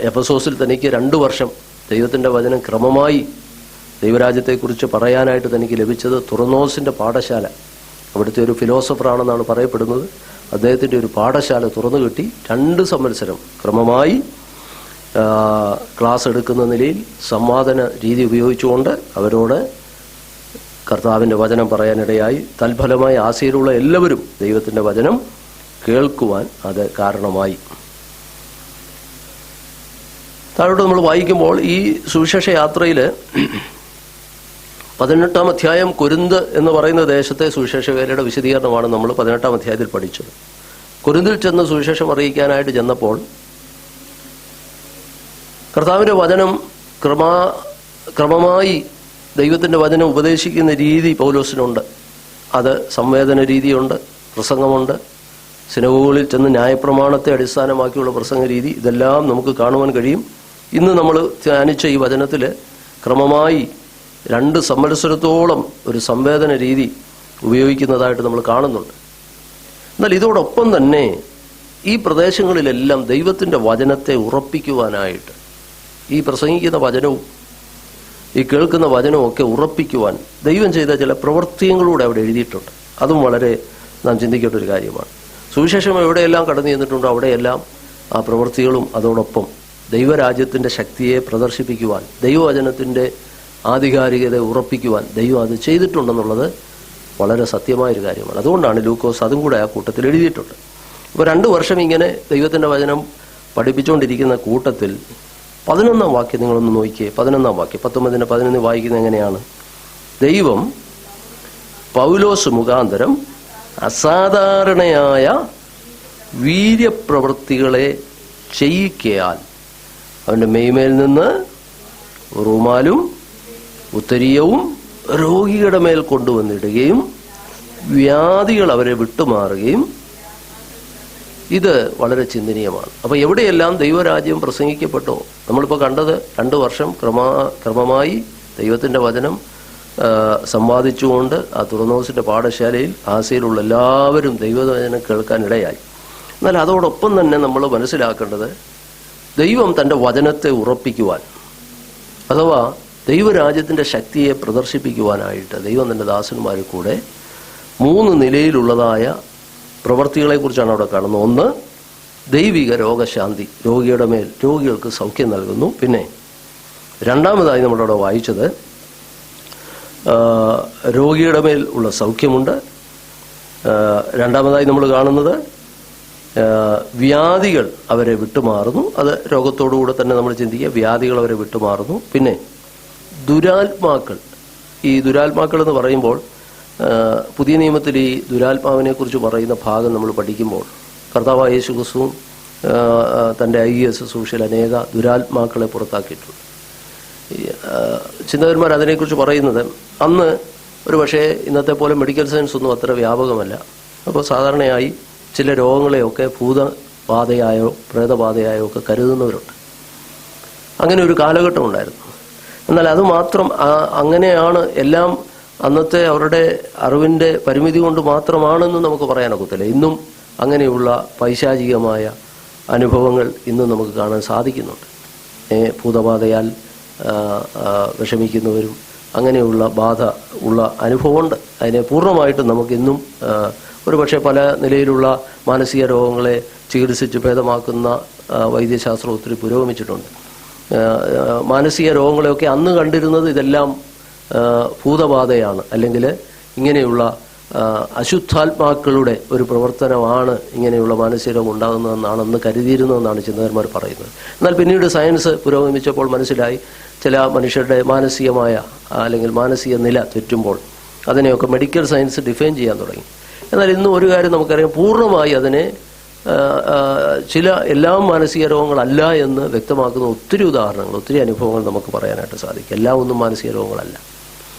എഫെസോസിൽ തനിക്ക് 2 വർഷം ദൈവത്തിൻ്റെ വചനം ക്രമമായി ദൈവരാജ്യത്തെക്കുറിച്ച് പറയാനായിട്ട് തനിക്ക് ലഭിച്ചത് തുറന്നോസിൻ്റെ പാഠശാല. അവിടുത്തെ ഒരു ഫിലോസഫറാണെന്നാണ് പറയപ്പെടുന്നത്. അദ്ദേഹത്തിൻ്റെ ഒരു പാഠശാല തുറന്നു കിട്ടി. 2 സംവത്സരം ക്രമമായി ക്ലാസ് എടുക്കുന്ന നിലയിൽ സംവാദന രീതി ഉപയോഗിച്ചുകൊണ്ട് അവരോട് കർത്താവിൻ്റെ വചനം പറയാനിടയായി. തൽഫലമായി ആസിയയിലുള്ള എല്ലാവരും ദൈവത്തിൻ്റെ വചനം കേൾക്കുവാൻ അത് കാരണമായി. താഴോട്ട് നമ്മൾ വായിക്കുമ്പോൾ ഈ സുവിശേഷ യാത്രയിൽ 18-ാം അധ്യായം കൊരിന്ത് എന്ന് പറയുന്ന ദേശത്തെ സുവിശേഷ വേലയുടെ വിശദീകരണമാണ് നമ്മൾ 18-ാം അധ്യായത്തിൽ പഠിച്ചത്. കൊരിന്തിൽ ചെന്ന് സുവിശേഷം അറിയിക്കാനായിട്ട് ചെന്നപ്പോൾ കർത്താവിൻ്റെ വചനം ക്രമമായി ദൈവത്തിൻ്റെ വചനം ഉപദേശിക്കുന്ന രീതി പൗലോസിനുണ്ട്. അത് സംവേദന രീതിയുണ്ട്, പ്രസംഗമുണ്ട്, സിനഗോഗുകളിൽ ചെന്ന് ന്യായപ്രമാണത്തെ അടിസ്ഥാനമാക്കിയുള്ള പ്രസംഗ രീതി, ഇതെല്ലാം നമുക്ക് കാണുവാൻ കഴിയും. ഇന്ന് നമ്മൾ ധ്യാനിച്ച ഈ വചനത്തിൽ ക്രമമായി 2 സംവത്സരത്തോളം ഒരു സംവേദന രീതി ഉപയോഗിക്കുന്നതായിട്ട് നമ്മൾ കാണുന്നുണ്ട്. എന്നാൽ ഇതോടൊപ്പം തന്നെ ഈ പ്രദേശങ്ങളിലെല്ലാം ദൈവത്തിൻ്റെ വചനത്തെ ഉറപ്പിക്കുവാനായിട്ട് ഈ പ്രസംഗിക്കുന്ന വചനവും ഈ കേൾക്കുന്ന വചനവും ഒക്കെ ഉറപ്പിക്കുവാൻ ദൈവം ചെയ്ത ചില പ്രവൃത്തികളൂടെ അവിടെ എഴുതിയിട്ടുണ്ട്. അതും വളരെ നാം ചിന്തിക്കേണ്ട ഒരു കാര്യമാണ്. സുവിശേഷം എവിടെയെല്ലാം കടന്നു ചെന്നിട്ടുണ്ടോ അവിടെയെല്ലാം ആ പ്രവൃത്തികളും അതോടൊപ്പം ദൈവരാജ്യത്തിൻ്റെ ശക്തിയെ പ്രദർശിപ്പിക്കുവാൻ, ദൈവവചനത്തിൻ്റെ ആധികാരികതയെ ഉറപ്പിക്കുവാൻ ദൈവം അത് ചെയ്തിട്ടുണ്ടെന്നുള്ളത് വളരെ സത്യമായൊരു കാര്യമാണ്. അതുകൊണ്ടാണ് ലൂക്കോസ് അതും കൂടെ ആ കൂട്ടത്തിൽ എഴുതിയിട്ടുണ്ട്. ഇപ്പോൾ 2 വർഷം ഇങ്ങനെ ദൈവത്തിൻ്റെ വചനം പഠിപ്പിച്ചുകൊണ്ടിരിക്കുന്ന കൂട്ടത്തിൽ 11-ാം വാക്യം നിങ്ങളൊന്ന് നോക്കിയേ. 11-ാം വാക്യം 19-11 വായിക്കുന്നത് എങ്ങനെയാണ്? ദൈവം പൗലോസ് മുഖാന്തരം അസാധാരണയായ വീര്യപ്രവൃത്തികളെ ചെയ്യിക്കയാൽ അവൻ്റെ മെയ്മേൽ നിന്ന് റുമാലും ഉത്തരീയവും രോഗികളുടെ മേൽ കൊണ്ടുവന്നിടുകയും വ്യാധികൾ അവരെ വിട്ടുമാറുകയും. ഇത് വളരെ ചിന്തനീയമാണ്. അപ്പോൾ എവിടെയെല്ലാം ദൈവരാജ്യം പ്രസംഗിക്കപ്പെട്ടോ, നമ്മളിപ്പോൾ കണ്ടത് 2 വർഷം ക്രമമായി ദൈവത്തിൻ്റെ വചനം സമ്പാദിച്ചുകൊണ്ട് ആ തുറന്നോസിൻ്റെ പാഠശാലയിൽ ആസിയയിലുള്ള എല്ലാവരും ദൈവവചനം കേൾക്കാനിടയായി. എന്നാൽ അതോടൊപ്പം തന്നെ നമ്മൾ മനസ്സിലാക്കേണ്ടത് ദൈവം തൻ്റെ വചനത്തെ ഉറപ്പിക്കുവാൻ, അഥവാ ദൈവരാജ്യത്തിൻ്റെ ശക്തിയെ പ്രദർശിപ്പിക്കുവാനായിട്ട് ദൈവം തൻ്റെ ദാസന്മാരിൽ കൂടെ 3 നിലയിലുള്ളതായ പ്രവൃത്തികളെക്കുറിച്ചാണ് അവിടെ കാണുന്നത്. ഒന്ന്, ദൈവിക രോഗശാന്തി, രോഗിയുടെ മേൽ രോഗികൾക്ക് സൗഖ്യം നൽകുന്നു. പിന്നെ രണ്ടാമതായി നമ്മളവിടെ വായിച്ചത് രോഗിയുടെ മേൽ ഉള്ള സൗഖ്യമുണ്ട്. രണ്ടാമതായി നമ്മൾ കാണുന്നത് വ്യാധികൾ അവരെ വിട്ടുമാറുന്നു. അത് രോഗത്തോടുകൂടെ തന്നെ നമ്മൾ ചിന്തിക്കുക, വ്യാധികൾ അവരെ വിട്ടുമാറുന്നു. പിന്നെ ദുരാത്മാക്കൾ, ഈ ദുരാത്മാക്കൾ എന്ന് പറയുമ്പോൾ പുതിയ നിയമത്തിൽ ഈ ദുരാത്മാവിനെ കുറിച്ച് പറയുന്ന ഭാഗം നമ്മൾ പഠിക്കുമ്പോൾ കർത്താവായ യേശു ക്രിസ്തുവും തൻ്റെ ഐകിക ശുശ്രൂഷയിൽ അനേക ദുരാത്മാക്കളെ പുറത്താക്കിയിട്ടുണ്ട്. ചിന്തകന്മാർ അതിനെക്കുറിച്ച് പറയുന്നത്, അന്ന് ഒരു പക്ഷേ ഇന്നത്തെ പോലെ മെഡിക്കൽ സയൻസ് ഒന്നും അത്ര വ്യാപകമല്ല. അപ്പോൾ സാധാരണയായി ചില രോഗങ്ങളെയൊക്കെ ഭൂതബാധയായോ പ്രേതബാധയായോ ഒക്കെ കരുതുന്നവരുണ്ട്. അങ്ങനെ ഒരു കാലഘട്ടം ഉണ്ടായിരുന്നു. എന്നാൽ അതുമാത്രം അങ്ങനെയാണ് എല്ലാം അന്നത്തെ അവരുടെ അറിവിൻ്റെ പരിമിതി കൊണ്ട് മാത്രമാണെന്ന് നമുക്ക് പറയാനൊക്കത്തില്ല. ഇന്നും അങ്ങനെയുള്ള പൈശാചികമായ അനുഭവങ്ങൾ ഇന്നും നമുക്ക് കാണാൻ സാധിക്കുന്നുണ്ട്. ഭൂതബാധയാൽ വിഷമിക്കുന്നവരും അങ്ങനെയുള്ള ബാധ ഉള്ള അനുഭവമുണ്ട്. അതിനെ പൂർണ്ണമായിട്ടും നമുക്കിന്നും ഒരു പക്ഷേ പല നിലയിലുള്ള മാനസിക രോഗങ്ങളെ ചികിത്സിച്ച് ഭേദമാക്കുന്ന വൈദ്യശാസ്ത്രം ഒത്തിരി പുരോഗമിച്ചിട്ടുണ്ട്. മാനസിക രോഗങ്ങളെയൊക്കെ അന്ന് കണ്ടിരുന്നത് ഇതെല്ലാം ഭൂതബാധയാണ്, അല്ലെങ്കിൽ ഇങ്ങനെയുള്ള അശുദ്ധാത്മാക്കളുടെ ഒരു പ്രവർത്തനമാണ് ഇങ്ങനെയുള്ള മാനസിക രോഗം ഉണ്ടാകുന്നതെന്നാണ് അന്ന് കരുതിയിരുന്നതെന്നാണ് ചിന്തകന്മാർ പറയുന്നത്. എന്നാൽ പിന്നീട് സയൻസ് പുരോഗമിച്ചപ്പോൾ മനസ്സിലായി ചില മനുഷ്യരുടെ മാനസികമായ അല്ലെങ്കിൽ മാനസിക നില തെറ്റുമ്പോൾ അതിനെയൊക്കെ മെഡിക്കൽ സയൻസ് ഡിഫൈൻ ചെയ്യാൻ തുടങ്ങി. എന്നാൽ ഇന്നും ഒരു കാര്യം നമുക്കറിയാം, പൂർണ്ണമായി അതിനെ എല്ലാ മാനസിക രോഗങ്ങളല്ല എന്ന് വ്യക്തമാക്കുന്ന ഒത്തിരി ഉദാഹരണങ്ങൾ, ഒത്തിരി അനുഭവങ്ങൾ നമുക്ക് പറയാനായിട്ട് സാധിക്കും. എല്ലാം ഒന്നും മാനസിക രോഗങ്ങളല്ല.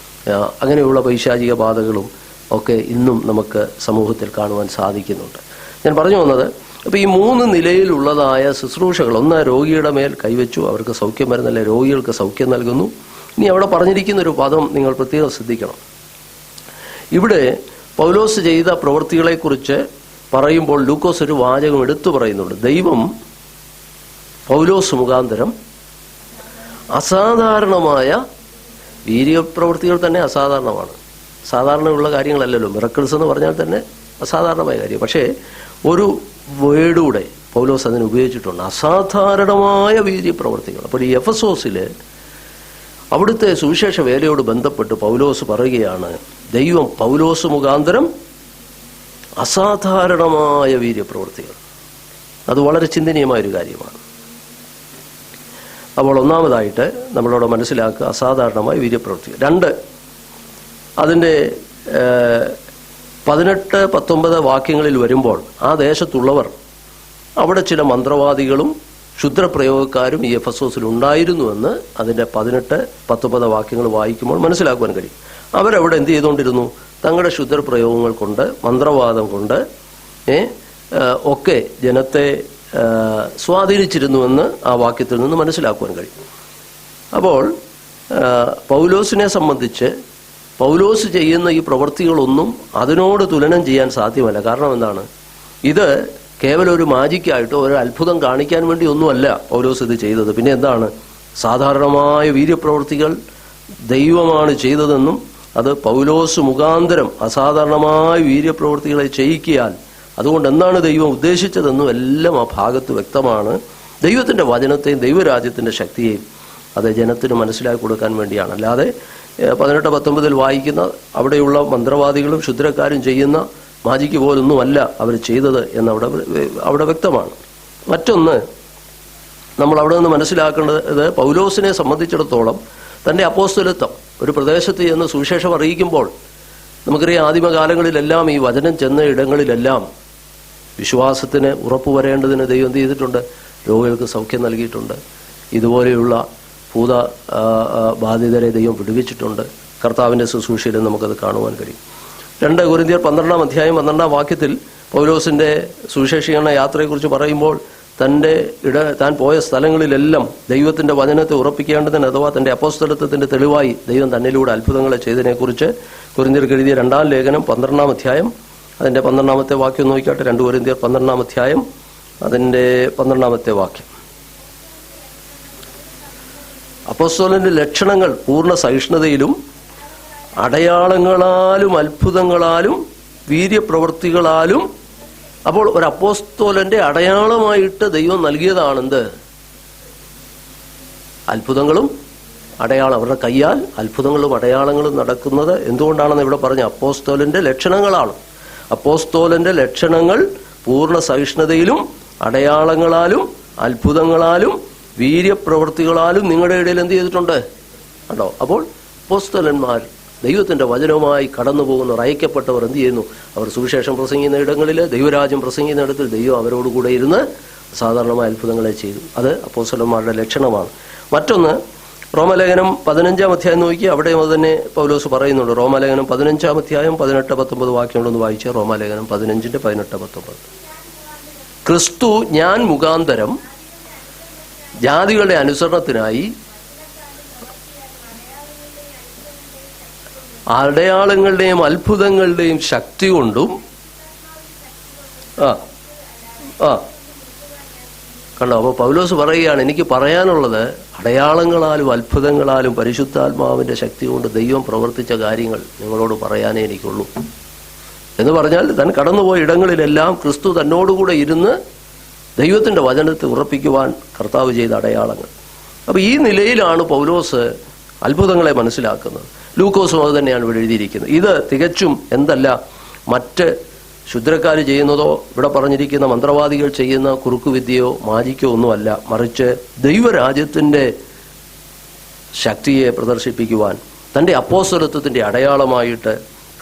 അങ്ങനെയുള്ള പൈശാചിക ബാധകളും ഒക്കെ ഇന്നും നമുക്ക് സമൂഹത്തിൽ കാണുവാൻ സാധിക്കുന്നുണ്ട്. ഞാൻ പറഞ്ഞു വന്നത്, അപ്പോൾ ഈ 3 നിലയിലുള്ളതായ ശുശ്രൂഷകൾ, ഒന്ന് രോഗിയുടെ മേൽ കൈവച്ചു അവർക്ക് സൗഖ്യം വരുന്നല്ലേ, രോഗികൾക്ക് സൗഖ്യം നൽകുന്നു. ഇനി അവിടെ പറഞ്ഞിരിക്കുന്ന ഒരു പദം നിങ്ങൾ പ്രത്യേകം ശ്രദ്ധിക്കണം. ഇവിടെ പൗലോസ് ചെയ്ത പ്രവൃത്തികളെക്കുറിച്ച് പറയുമ്പോൾ ലൂക്കോസ് ഒരു വാചകം എടുത്തു പറയുന്നുണ്ട്. ദൈവം പൗലോസ് മുഖാന്തരം അസാധാരണമായ വീര്യപ്രവൃത്തികൾ തന്നെ അസാധാരണമാണ്. സാധാരണയുള്ള കാര്യങ്ങളല്ലല്ലോ, മിറക്കിൾസ് എന്ന് പറഞ്ഞാൽ തന്നെ അസാധാരണമായ കാര്യം. പക്ഷേ ഒരു വേർഡൂടെ പൗലോസ് അതിന് ഉപയോഗിച്ചിട്ടുണ്ട്, അസാധാരണമായ വീര്യപ്രവൃത്തികൾ. അപ്പോൾ ഈ എഫെസോസിൽ അവിടുത്തെ സുവിശേഷ വേലയോട് ബന്ധപ്പെട്ട് പൗലോസ് പറയുകയാണ്, ദൈവം പൗലോസ് മുഖാന്തരം അസാധാരണമായ വീര്യപ്രവൃത്തികൾ. അത് വളരെ ചിന്തനീയമായൊരു കാര്യമാണ്. അപ്പോൾ ഒന്നാമതായിട്ട് നമ്മളോട് മനസ്സിലാക്കുക, അസാധാരണമായ വീര്യപ്രവൃത്തികൾ. 2, അതിൻ്റെ 18-19 വാക്യങ്ങളിൽ വരുമ്പോൾ ആ ദേശത്തുള്ളവർ, അവിടെ ചില മന്ത്രവാദികളും ക്ഷുദ്രപ്രയോഗക്കാരും ഈ എഫെസോസിൽ ഉണ്ടായിരുന്നുവെന്ന് അതിൻ്റെ 18-19 വാക്യങ്ങൾ വായിക്കുമ്പോൾ മനസ്സിലാക്കുവാൻ കഴിയും. അവരവിടെ എന്ത് ചെയ്തുകൊണ്ടിരുന്നു? തങ്ങളുടെ ക്ഷുദ്രപ്രയോഗങ്ങൾ കൊണ്ട്, മന്ത്രവാദം കൊണ്ട് ഒക്കെ ജനത്തെ സ്വാധീനിച്ചിരുന്നുവെന്ന് ആ വാക്യത്തിൽ നിന്ന് മനസ്സിലാക്കുവാൻ കഴിയും. അപ്പോൾ പൗലോസിനെ സംബന്ധിച്ച് പൗലോസ് ചെയ്യുന്ന ഈ പ്രവൃത്തികളൊന്നും അതിനോട് തുലനം ചെയ്യാൻ സാധ്യമല്ല. കാരണം എന്താണ്? ഇത് കേവലം ഒരു മാജിക്കായിട്ടോ ഒരു അത്ഭുതം കാണിക്കാൻ വേണ്ടി ഒന്നുമല്ല പൗലോസ് ഇത് ചെയ്തത്. പിന്നെ എന്താണ്? സാധാരണമായ വീര്യപ്രവൃത്തികൾ ദൈവമാണ് ചെയ്തതെന്നും അത് പൗലോസ് മുഖാന്തരം അസാധാരണമായ വീര്യപ്രവൃത്തികളെ ചെയ്യിക്കിയാൽ അതുകൊണ്ട് എന്താണ് ദൈവം ഉദ്ദേശിച്ചതെന്നും എല്ലാം ആ ഭാഗത്ത് വ്യക്തമാണ്. ദൈവത്തിൻ്റെ വചനത്തെയും ദൈവരാജ്യത്തിൻ്റെ ശക്തിയെയും അത് ജനത്തിന് മനസ്സിലാക്കി കൊടുക്കാൻ വേണ്ടിയാണ്. അല്ലാതെ 18-19 വായിക്കുന്ന അവിടെയുള്ള മന്ത്രവാദികളും ക്ഷുദ്രക്കാരും ചെയ്യുന്ന മാജിക്ക് പോലൊന്നുമല്ല അവർ ചെയ്തത് എന്നവിടെ വ്യക്തമാണ്. മറ്റൊന്ന് നമ്മൾ അവിടെ നിന്ന് മനസ്സിലാക്കേണ്ടത്, പൗലോസിനെ സംബന്ധിച്ചിടത്തോളം തൻ്റെ അപ്പോസ്തലത്വം ഒരു പ്രദേശത്ത് ചെന്ന് സുവിശേഷം അറിയിക്കുമ്പോൾ നമുക്കറിയാം, ആദിമകാലങ്ങളിലെല്ലാം ഈ വചനം ചെന്ന ഇടങ്ങളിലെല്ലാം വിശ്വാസത്തിന് ഉറപ്പ് വരേണ്ടതിന് ദൈവം എന്ത് ചെയ്തിട്ടുണ്ട്? രോഗികൾക്ക് സൗഖ്യം നൽകിയിട്ടുണ്ട്. ഇതുപോലെയുള്ള ഭൂത ബാധിതരെ ദൈവം വിടുവിച്ചിട്ടുണ്ട്. കർത്താവിൻ്റെ ശുശ്രൂഷയിൽ നമുക്കത് കാണുവാൻ കഴിയും. 2 കൊരിന്ത്യർ 12-ാം അധ്യായം 12-ാം വാക്യത്തിൽ പൗലോസിൻ്റെ സുവിശേഷീകരണ യാത്രയെക്കുറിച്ച് പറയുമ്പോൾ താൻ പോയ സ്ഥലങ്ങളിലെല്ലാം ദൈവത്തിൻ്റെ വചനത്തെ ഉറപ്പിക്കേണ്ടതിന് അഥവാ തൻ്റെ അപ്പോസ്തലത്വത്തിൻ്റെ തെളിവായി ദൈവം തന്നിലൂടെ അത്ഭുതങ്ങളെ ചെയ്തതിനെക്കുറിച്ച് കൊരിന്ത്യർക്ക് എഴുതിയ 2-ാം ലേഖനം 12-ാം അധ്യായം അതിൻ്റെ 12-ാമത്തെ വാക്യം നോക്കിക്കാട്ടെ. 2 കൊരിന്ത്യർ 12-ാം അധ്യായം അതിൻ്റെ 12-ാമത്തെ വാക്യം. അപ്പോസ്തലന്റെ ലക്ഷണങ്ങൾ പൂർണ്ണ സഹിഷ്ണുതയിലും അടയാളങ്ങളാലും അത്ഭുതങ്ങളാലും വീര്യപ്രവൃത്തികളാലും. അപ്പോൾ ഒരു അപ്പോസ്തലന്റെ അടയാളമായിട്ട് ദൈവം നൽകിയതാണെന്ത്? അത്ഭുതങ്ങളും അടയാളം. അവരുടെ കയ്യാൽ അത്ഭുതങ്ങളും അടയാളങ്ങളും നടക്കുന്നത് എന്തുകൊണ്ടാണെന്ന് ഇവിടെ പറഞ്ഞ അപ്പോസ്തലന്റെ ലക്ഷണങ്ങളാണ്. അപ്പോസ്തലന്റെ ലക്ഷണങ്ങൾ പൂർണ്ണ സഹിഷ്ണുതയിലും അടയാളങ്ങളാലും അത്ഭുതങ്ങളാലും വീര്യപ്രവൃത്തികളാലും നിങ്ങളുടെ ഇടയിൽ എന്ത് ചെയ്തിട്ടുണ്ട്? കണ്ടോ? അപ്പോൾ അപ്പോസ്തലന്മാർ ദൈവത്തിൻ്റെ വചനവുമായി കടന്നു പോകുന്നവർ, അയക്കപ്പെട്ടവർ എന്ത് ചെയ്യുന്നു? അവർ സുവിശേഷം പ്രസംഗിക്കുന്ന ഇടങ്ങളിൽ, ദൈവരാജ്യം പ്രസംഗിക്കുന്ന ഇടത്തിൽ ദൈവം അവരോടുകൂടെ ഇരുന്ന് സാധാരണമായ അത്ഭുതങ്ങളെ ചെയ്തു. അത് അപ്പോസ്തലന്മാരുടെ ലക്ഷണമാണ്. മറ്റൊന്ന്, റോമലേഖനം 15-ാം അധ്യായം നോക്കി, അവിടെ തന്നെ പൗലോസ് പറയുന്നുണ്ട്. റോമലേഖനം 15-ാം അധ്യായം 18-19 വാക്യങ്ങളൊന്ന് വായിച്ച്. റോമലേഖനം 15-18-19. ക്രിസ്തു ഞാൻ മുഖാന്തരം ജാതികളുടെ അനുസരണത്തിനായി അടയാളങ്ങളുടെയും അത്ഭുതങ്ങളുടെയും ശക്തി കൊണ്ടും കണ്ടോ? അപ്പോൾ പൗലോസ് പറയുകയാണ്, എനിക്ക് പറയാനുള്ളത് അടയാളങ്ങളാലും അത്ഭുതങ്ങളാലും പരിശുദ്ധാത്മാവിൻ്റെ ശക്തി കൊണ്ട് ദൈവം പ്രവർത്തിച്ച കാര്യങ്ങൾ നിങ്ങളോട് പറയാനേ എനിക്കുള്ളൂ എന്ന് പറഞ്ഞാൽ, താൻ കടന്നുപോയ ഇടങ്ങളിലെല്ലാം ക്രിസ്തു തന്നോടുകൂടെ ഇരുന്ന് ദൈവത്തിൻ്റെ വചനത്തെ ഉറപ്പിക്കുവാൻ കർത്താവ് ചെയ്ത അടയാളങ്ങൾ. അപ്പോൾ ഈ നിലയിലാണ് പൗലോസ് അത്ഭുതങ്ങളെ മനസ്സിലാക്കുന്നത്. ലൂക്കോസും അത് തന്നെയാണ് ഇവിടെ എഴുതിയിരിക്കുന്നത്. ഇത് തികച്ചും എന്തല്ല, മറ്റ് ക്ഷുദ്രക്കാർ ചെയ്യുന്നതോ ഇവിടെ പറഞ്ഞിരിക്കുന്ന മന്ത്രവാദികൾ ചെയ്യുന്ന കുറുക്കുവിദ്യയോ മാജിക്കോ ഒന്നുമല്ല, മറിച്ച് ദൈവരാജ്യത്തിൻ്റെ ശക്തിയെ പ്രദർശിപ്പിക്കുവാൻ, തൻ്റെ അപ്പോസ്തലത്വത്തിൻ്റെ അടയാളമായിട്ട്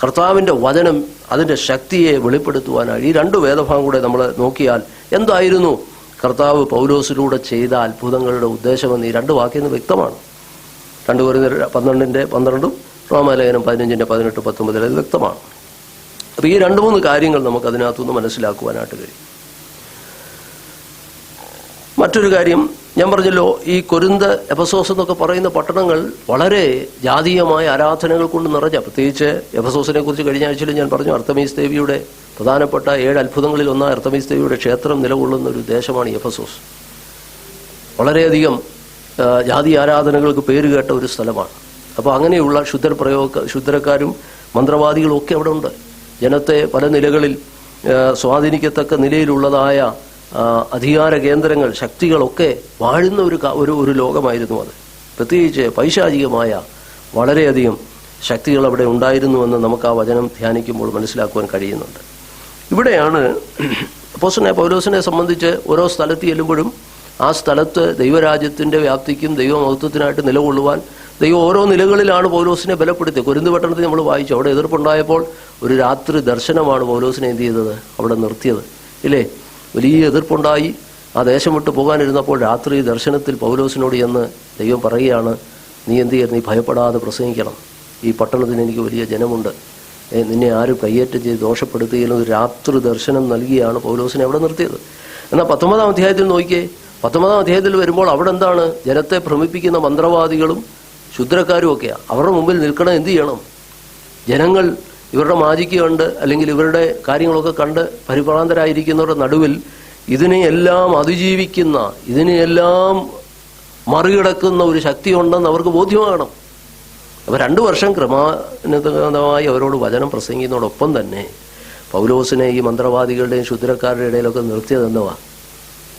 കർത്താവിൻ്റെ വചനം അതിൻ്റെ ശക്തിയെ വെളിപ്പെടുത്തുവാനായി ഈ 2 വേദഭാഗം കൂടെ നമ്മൾ നോക്കിയാൽ എന്തായിരുന്നു കർത്താവ് പൗലോസിലൂടെ ചെയ്ത അത്ഭുതങ്ങളുടെ ഉദ്ദേശമെന്ന് ഈ 2 വാക്യങ്ങൾ വ്യക്തമാണ്. 2 കൊരിന്ത്യർ 12-12 റോമാലേഖനം 15-18-19 അത് വ്യക്തമാണ്. അപ്പോൾ ഈ 2-3 കാര്യങ്ങൾ നമുക്ക് അതിനകത്തുനിന്ന് മനസ്സിലാക്കുവാനായിട്ട് കഴിയും. മറ്റൊരു കാര്യം ഞാൻ പറഞ്ഞല്ലോ, ഈ കൊരിന്ത്, എഫെസോസ് എന്നൊക്കെ പറയുന്ന പട്ടണങ്ങൾ വളരെ ജാതീയമായ ആരാധനകൾ കൊണ്ട് നിറഞ്ഞ, പ്രത്യേകിച്ച് എഫെസോസിനെ കുറിച്ച് കഴിഞ്ഞ ആഴ്ചയിൽ ഞാൻ പറഞ്ഞു. അർത്തമീസ് ദേവിയുടെ പ്രധാനപ്പെട്ട 7 അത്ഭുതങ്ങളിൽ ഒന്നായ അർത്തമീസ് ദേവിയുടെ ക്ഷേത്രം നിലകൊള്ളുന്ന ഒരു ദേശമാണ് എഫെസോസ്. വളരെയധികം ജാതി ആരാധനകൾക്ക് പേരുകേട്ട ഒരു സ്ഥലമാണ്. അപ്പോൾ അങ്ങനെയുള്ള ക്ഷുദ്രക്കാരും മന്ത്രവാദികളും ഒക്കെ അവിടെ ഉണ്ട്. ജനത്തെ പല നിലകളിൽ സ്വാധീനിക്കത്തക്ക നിലയിലുള്ളതായ അധികാര കേന്ദ്രങ്ങൾ, ശക്തികളൊക്കെ വാഴുന്ന ഒരു ലോകമായിരുന്നു അത്. പ്രത്യേകിച്ച് പൈശാചികമായ വളരെയധികം ശക്തികൾ അവിടെ ഉണ്ടായിരുന്നുവെന്ന് നമുക്ക് ആ വചനം ധ്യാനിക്കുമ്പോൾ മനസ്സിലാക്കുവാൻ കഴിയുന്നുണ്ട്. ഇവിടെയാണ് അപ്പോസ്തലനായ പൗലോസിനെ സംബന്ധിച്ച് ഓരോ സ്ഥലത്ത് ചെല്ലുമ്പോഴും ആ സ്ഥലത്ത് ദൈവരാജ്യത്തിൻ്റെ വ്യാപ്തിക്കും ദൈവമഹത്വത്തിനായിട്ട് നിലകൊള്ളുവാൻ ദൈവം ഓരോ നിലകളിലാണ് പൗലോസിനെ ബലപ്പെടുത്തിയത്. കൊരിന്ത് പട്ടണത്തിൽ നമ്മൾ വായിച്ചു, അവിടെ എതിർപ്പുണ്ടായപ്പോൾ ഒരു രാത്രി ദർശനമാണ് പൗലോസിനെ എന്ത് ചെയ്തത്? അവിടെ നിർത്തിയത്, ഇല്ലേ? വലിയ എതിർപ്പുണ്ടായി. ആ ദേശം വിട്ട് പോകാനിരുന്നപ്പോൾ രാത്രി ദർശനത്തിൽ പൗലോസിനോട് ചെന്ന് ദൈവം പറയുകയാണ്, നീ എന്ത് ചെയ്യരുത്, നീ ഭയപ്പെടാതെ പ്രസംഗിക്കണം. ഈ പട്ടണത്തിന് എനിക്ക് വലിയ ജനമുണ്ട്. നിന്നെ ആരും കയ്യേറ്റം ചെയ്ത് ദോഷപ്പെടുത്തുകയും ഒരു രാത്രി ദർശനം നൽകിയാണ് പൗലോസിനെ അവിടെ നിർത്തിയത്. എന്നാൽ 19-ാം അധ്യായത്തിൽ നോക്കിയേ, 19-ാം അധ്യായത്തിൽ വരുമ്പോൾ അവിടെ എന്താണ്? ജനത്തെ ഭ്രമിപ്പിക്കുന്ന മന്ത്രവാദികളും ശുദ്രക്കാരും ഒക്കെയാണ്. അവരുടെ മുമ്പിൽ നിൽക്കണം. എന്ത് ചെയ്യണം? ജനങ്ങൾ ഇവരുടെ മാജിക്ക് കണ്ട് അല്ലെങ്കിൽ ഇവരുടെ കാര്യങ്ങളൊക്കെ കണ്ട് പരിഭ്രാന്തരായിരിക്കുന്നവരുടെ നടുവിൽ ഇതിനെയെല്ലാം അതിജീവിക്കുന്ന, ഇതിനെയെല്ലാം മറികടക്കുന്ന ഒരു ശക്തി ഉണ്ടെന്ന് അവർക്ക് ബോധ്യമാകണം. അപ്പോൾ 2 വർഷം ക്രമാനുഗതമായി അവരോട് വചനം പ്രസംഗിക്കുന്നതോടൊപ്പം തന്നെ പൗലോസിനെ ഈ മന്ത്രവാദികളുടെയും ശുദ്രക്കാരുടെ ഇടയിലൊക്കെ നിർത്തിയതെന്നവാ?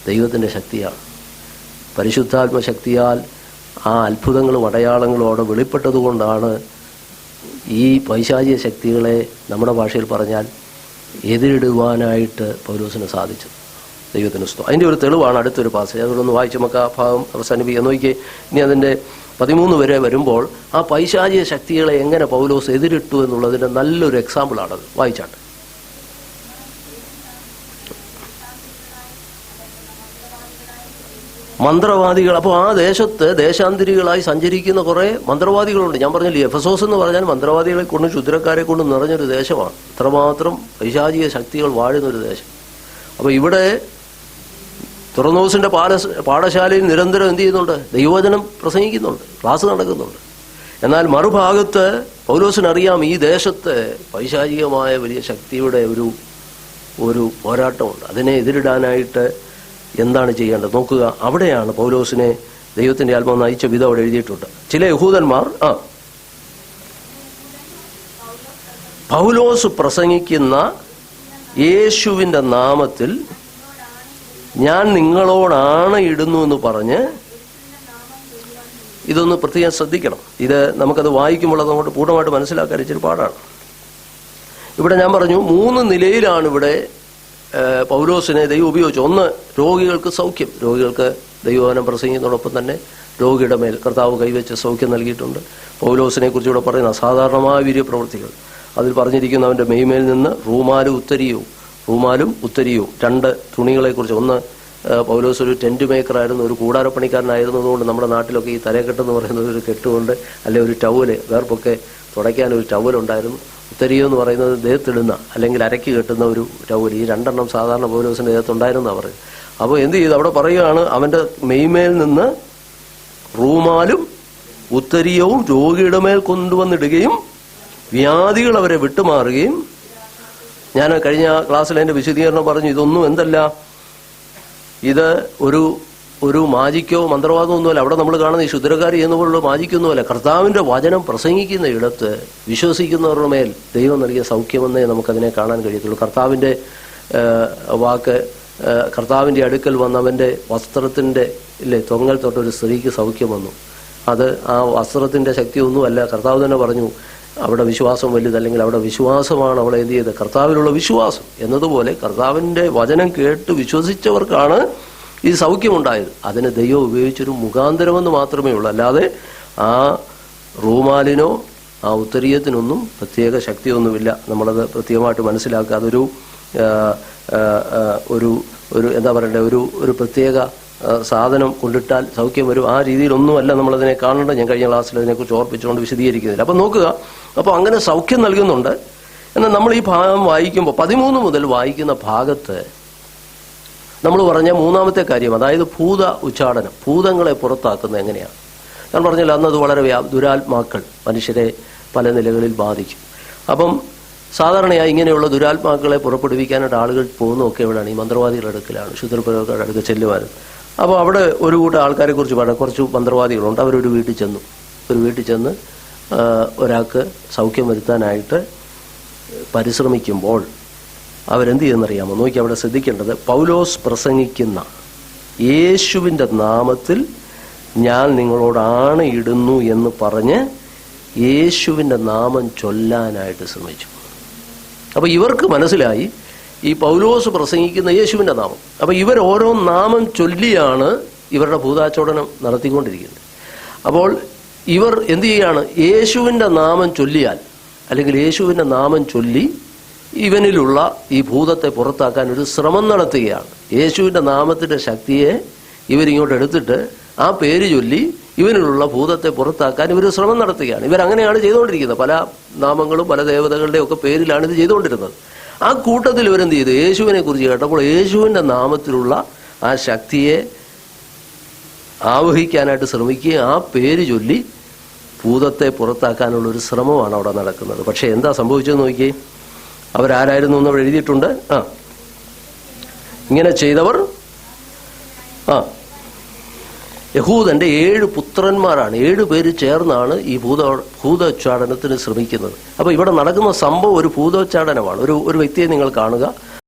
ദൈവത്തിൻ്റെ ശക്തിയാണ്. പരിശുദ്ധാത്മശക്തിയാൽ ആ അത്ഭുതങ്ങളും അടയാളങ്ങളും അവിടെ വെളിപ്പെട്ടതുകൊണ്ടാണ് ഈ പൈശാചിക ശക്തികളെ നമ്മുടെ ഭാഷയിൽ പറഞ്ഞാൽ എതിരിടുവാനായിട്ട് പൗലോസിന് സാധിച്ചത്. ദൈവത്തിന് സ്തോത്രം. അതിൻ്റെ ഒരു തെളിവാണ് അടുത്തൊരു പാസേജ്. അതുകൊണ്ടൊന്ന് വായിച്ച് നമുക്ക് ആ ഭാഗം അവസാനിപ്പിക്കാൻ നോക്കിയേ. ഇനി അതിൻ്റെ 13 വരെ വരുമ്പോൾ ആ പൈശാചിക ശക്തികളെ എങ്ങനെ പൗലോസ് എതിരിട്ടു എന്നുള്ളതിൻ്റെ നല്ലൊരു എക്സാമ്പിളാണത്. വായിച്ചാട്ട്. മന്ത്രവാദികൾ. അപ്പോൾ ആ ദേശത്ത് ദേശാന്തരികളായി സഞ്ചരിക്കുന്ന കുറേ മന്ത്രവാദികളുണ്ട്. ഞാൻ പറഞ്ഞില്ലേ, എഫെസോസ് എന്ന് പറഞ്ഞാൽ മന്ത്രവാദികളെ കൊണ്ടും ശുദ്രക്കാരെ കൊണ്ടും നിറഞ്ഞൊരു ദേശമാണ്. ഇത്രമാത്രം പൈശാചിക ശക്തികൾ വാഴുന്നൊരു ദേശം. അപ്പോൾ ഇവിടെ തുറന്നോസിന്റെ പാഠശാലയിൽ നിരന്തരം എന്ത് ചെയ്യുന്നുണ്ട്? ദൈവവചനം പ്രസംഗിക്കുന്നുണ്ട്, ക്ലാസ് നടക്കുന്നുണ്ട്. എന്നാൽ മറുഭാഗത്ത് പൗലോസിനറിയാം ഈ ദേശത്ത് പൈശാചികമായ വലിയ ശക്തിയുടെ ഒരു പോരാട്ടമുണ്ട്. അതിനെ എതിരിടാനായിട്ട് എന്താണ് ചെയ്യേണ്ടത് നോക്കുക. അവിടെയാണ് പൗലോസിനെ ദൈവത്തിന്റെ ആത്മാവ് നയിച്ച വിധം അവിടെ എഴുതിയിട്ടുണ്ട്. ചില യഹൂദന്മാർ പൗലോസ് പ്രസംഗിക്കുന്ന യേശുവിന്റെ നാമത്തിൽ ഞാൻ നിങ്ങളോടാണ് ഇടുന്നു എന്ന് പറഞ്ഞ്, ഇതൊന്ന് പ്രത്യേകം ശ്രദ്ധിക്കണം. ഇത് നമുക്കത് വായിക്കുമ്പോൾ അത് അങ്ങോട്ട് പൂർണ്ണമായിട്ട് മനസ്സിലാക്കാൻ ഇച്ചിരി പാടാണ്. ഇവിടെ ഞാൻ പറഞ്ഞു 3 നിലയിലാണ് ഇവിടെ പൗലോസിനെ ദൈവം ഉപയോഗിച്ചു. ഒന്ന്, രോഗികൾക്ക് സൗഖ്യം. രോഗികൾക്ക് ദൈവവചനം പ്രസംഗിക്കുന്നതോടൊപ്പം തന്നെ രോഗിയുടെ മേൽ കർത്താവ് കൈവച്ച് സൗഖ്യം നൽകിയിട്ടുണ്ട്. പൗലോസിനെ കുറിച്ച് ഇവിടെ പറയുന്ന അസാധാരണമായ വീര്യപ്രവൃത്തികൾ. അതിൽ പറഞ്ഞിരിക്കുന്നവൻ്റെ മെയ്മേൽ നിന്ന് റൂമാലും ഉത്തരിയവും 2 തുണികളെക്കുറിച്ച്. ഒന്ന്, പൗലോസ് ഒരു ടെൻറ്റ് മേക്കറായിരുന്നു, ഒരു കൂടാരപ്പണിക്കാരനായിരുന്നതുകൊണ്ട് നമ്മുടെ നാട്ടിലൊക്കെ ഈ തലക്കെട്ടെന്ന് പറയുന്നത് ഒരു കെട്ടുകൊണ്ട് അല്ലെ ഒരു ടവല്, വേർപ്പൊക്കെ തുടയ്ക്കാൻ ഒരു ടവലുണ്ടായിരുന്നു. ഉത്തരിയോ എന്ന് പറയുന്നത് ദേഹത്തിടുന്ന അല്ലെങ്കിൽ അരയ്ക്ക് കെട്ടുന്ന ഒരു ടവൽ. ഈ 2 സാധാരണ പൗലോസിൻ്റെ ദേഹത്തുണ്ടായിരുന്നാണ് പറയുന്നത്. അപ്പോൾ എന്ത് ചെയ്തു? അവിടെ പറയുകയാണ്, അവൻ്റെ മെയ്മേൽ നിന്ന് റൂമാലും ഉത്തരീയവും രോഗിയുടെ മേൽ കൊണ്ടുവന്നിടുകയും വ്യാധികൾ അവരെ വിട്ടുമാറുകയും. ഞാൻ കഴിഞ്ഞ ക്ലാസ്സിൽ എൻ്റെ വിശദീകരണം പറഞ്ഞു, ഇതൊന്നും എന്തല്ല, ഇത് ഒരു മാജിക്കോ മന്ത്രവാദമോ ഒന്നുമല്ല. അവിടെ നമ്മൾ കാണുന്ന ഈ ശുദ്രക്കാരി എന്നുപോലുള്ള മാജിക്കൊന്നുമല്ല. കർത്താവിൻ്റെ വചനം പ്രസംഗിക്കുന്ന ഇടത്ത് വിശ്വസിക്കുന്നവരുടെ മേൽ ദൈവം നൽകിയ സൗഖ്യമെന്നേ നമുക്കതിനെ കാണാൻ കഴിയത്തുള്ളൂ. കർത്താവിൻ്റെ വാക്ക്, കർത്താവിൻ്റെ അടുക്കൽ വന്നവൻ്റെ വസ്ത്രത്തിൻ്റെ തൊങ്ങൽ തൊട്ടൊരു സ്ത്രീക്ക് സൗഖ്യം വന്നു. അത് ആ വസ്ത്രത്തിൻ്റെ ശക്തിയൊന്നുമല്ല. കർത്താവ് തന്നെ പറഞ്ഞു, അവിടെ വിശ്വാസം വലുത്, അല്ലെങ്കിൽ അവിടെ വിശ്വാസമാണ് അവളെ എന്ത് ചെയ്ത്, കർത്താവിലുള്ള വിശ്വാസം എന്നതുപോലെ കർത്താവിൻ്റെ വചനം കേട്ട് വിശ്വസിച്ചവർക്കാണ് ഈ സൗഖ്യമുണ്ടായത്. അതിന് ദൈവം ഉപയോഗിച്ചൊരു മുഖാന്തരമെന്ന് മാത്രമേ ഉള്ളൂ. അല്ലാതെ ആ റൂമാലിനോ ആ ഉത്തരീയത്തിനൊന്നും പ്രത്യേക ശക്തിയൊന്നുമില്ല. നമ്മളത് പ്രത്യേകമായിട്ട് മനസ്സിലാക്കുക. അതൊരു എന്താ പറയണ്ടേ, ഒരു പ്രത്യേക സാധനം കൊണ്ടിട്ടാൽ സൗഖ്യം വരും, ആ രീതിയിലൊന്നുമല്ല നമ്മളതിനെ കാണേണ്ടത്. ഞാൻ കഴിഞ്ഞ ക്ലാസ്സിൽ അതിനെക്കുറിച്ച് ഓർപ്പിച്ചുകൊണ്ട് വിശദീകരിക്കുന്നില്ല. അപ്പം നോക്കുക, അപ്പോൾ അങ്ങനെ സൗഖ്യം നൽകുന്നുണ്ട്. എന്നാൽ നമ്മൾ ഈ ഭാഗം വായിക്കുമ്പോൾ 13 മുതൽ വായിക്കുന്ന ഭാഗത്ത് നമ്മൾ പറഞ്ഞ 3ാമത്തെ കാര്യം, അതായത് ഭൂത ഉച്ചാടനം, ഭൂതങ്ങളെ പുറത്താക്കുന്നത് എങ്ങനെയാണ്. ഞാൻ പറഞ്ഞില്ല, അന്നത് വളരെ ദുരാത്മാക്കൾ മനുഷ്യരെ പല നിലകളിൽ ബാധിക്കും. അപ്പം സാധാരണയായി ഇങ്ങനെയുള്ള ദുരാത്മാക്കളെ പുറപ്പെടുവിക്കാനായിട്ട് ആളുകൾ പോകുന്നതൊക്കെ എവിടെയാണ്? ഈ മന്ത്രവാദികളുടെ അടുക്കലാണ്, ശുദ്രപ്രയോഗക്കാരുടെ അടുക്കൽ ചെല്ലുവാനും. അപ്പോൾ അവിടെ ഒരു കൂട്ടം ആൾക്കാരെ കുറിച്ച് പറയാം. കുറച്ച് മന്ത്രവാദികളുണ്ട്. അവരൊരു വീട്ടിൽ ചെന്ന് ഒരാൾക്ക് സൗഖ്യം വരുത്താനായിട്ട് പരിശ്രമിക്കുമ്പോൾ അവരെന്ത് ചെയ്യുന്നറിയാമോ? നോക്കി അവിടെ ശ്രദ്ധിക്കേണ്ടത്, പൗലോസ് പ്രസംഗിക്കുന്ന യേശുവിൻ്റെ നാമത്തിൽ ഞാൻ നിങ്ങളോടാണ് ഇടുന്നു എന്ന് പറഞ്ഞ് യേശുവിൻ്റെ നാമം ചൊല്ലാനായിട്ട് ശ്രമിച്ചു. അപ്പോൾ ഇവർക്ക് മനസ്സിലായി ഈ പൗലോസ് പ്രസംഗിക്കുന്ന യേശുവിൻ്റെ നാമം. അപ്പോൾ ഇവർ ഓരോ നാമം ചൊല്ലിയാണ് ഇവരുടെ ഭൂതാചോടനം നടത്തിക്കൊണ്ടിരിക്കുന്നത്. അപ്പോൾ ഇവർ എന്ത് ചെയ്യുകയാണ്? യേശുവിൻ്റെ നാമം ചൊല്ലിയാൽ, അല്ലെങ്കിൽ യേശുവിൻ്റെ നാമം ചൊല്ലി ഇവനിലുള്ള ഈ ഭൂതത്തെ പുറത്താക്കാൻ ഒരു ശ്രമം നടത്തുകയാണ്. യേശുവിൻ്റെ നാമത്തിൻ്റെ ശക്തിയെ ഇവരിങ്ങോട്ട് എടുത്തിട്ട് ആ പേര് ചൊല്ലി ഇവനിലുള്ള ഭൂതത്തെ പുറത്താക്കാൻ ഇവർ ശ്രമം നടത്തുകയാണ്. ഇവരങ്ങനെയാണ് ചെയ്തുകൊണ്ടിരിക്കുന്നത്. പല നാമങ്ങളും പല ദേവതകളുടെ ഒക്കെ പേരിലാണ് ഇത് ചെയ്തുകൊണ്ടിരുന്നത്. ആ കൂട്ടത്തിൽ ഇവരെന്ത് ചെയ്തു? യേശുവിനെ കുറിച്ച് കേട്ടപ്പോൾ യേശുവിൻ്റെ നാമത്തിലുള്ള ആ ശക്തിയെ ആവഹിക്കാനായിട്ട് ശ്രമിക്കുകയും ആ പേര് ചൊല്ലി ഭൂതത്തെ പുറത്താക്കാനുള്ള ഒരു ശ്രമമാണ് അവിടെ നടക്കുന്നത്. പക്ഷെ എന്താ സംഭവിച്ചതെന്ന് നോക്കിയേ. അവരാരായിരുന്നു എന്ന് അവിടെ എഴുതിയിട്ടുണ്ട്. ഇങ്ങനെ ചെയ്തവർ യഹൂദന്റെ 7 പുത്രന്മാരാണ്. 7 പേര് ചേർന്നാണ് ഈ ഭൂതോച്ചാടനത്തിന് ശ്രമിക്കുന്നത്. അപ്പൊ ഇവിടെ നടക്കുന്ന സംഭവം ഒരു ഭൂതോച്ചാടനമാണ്. ഒരു വ്യക്തിയെ നിങ്ങൾ കാണുക,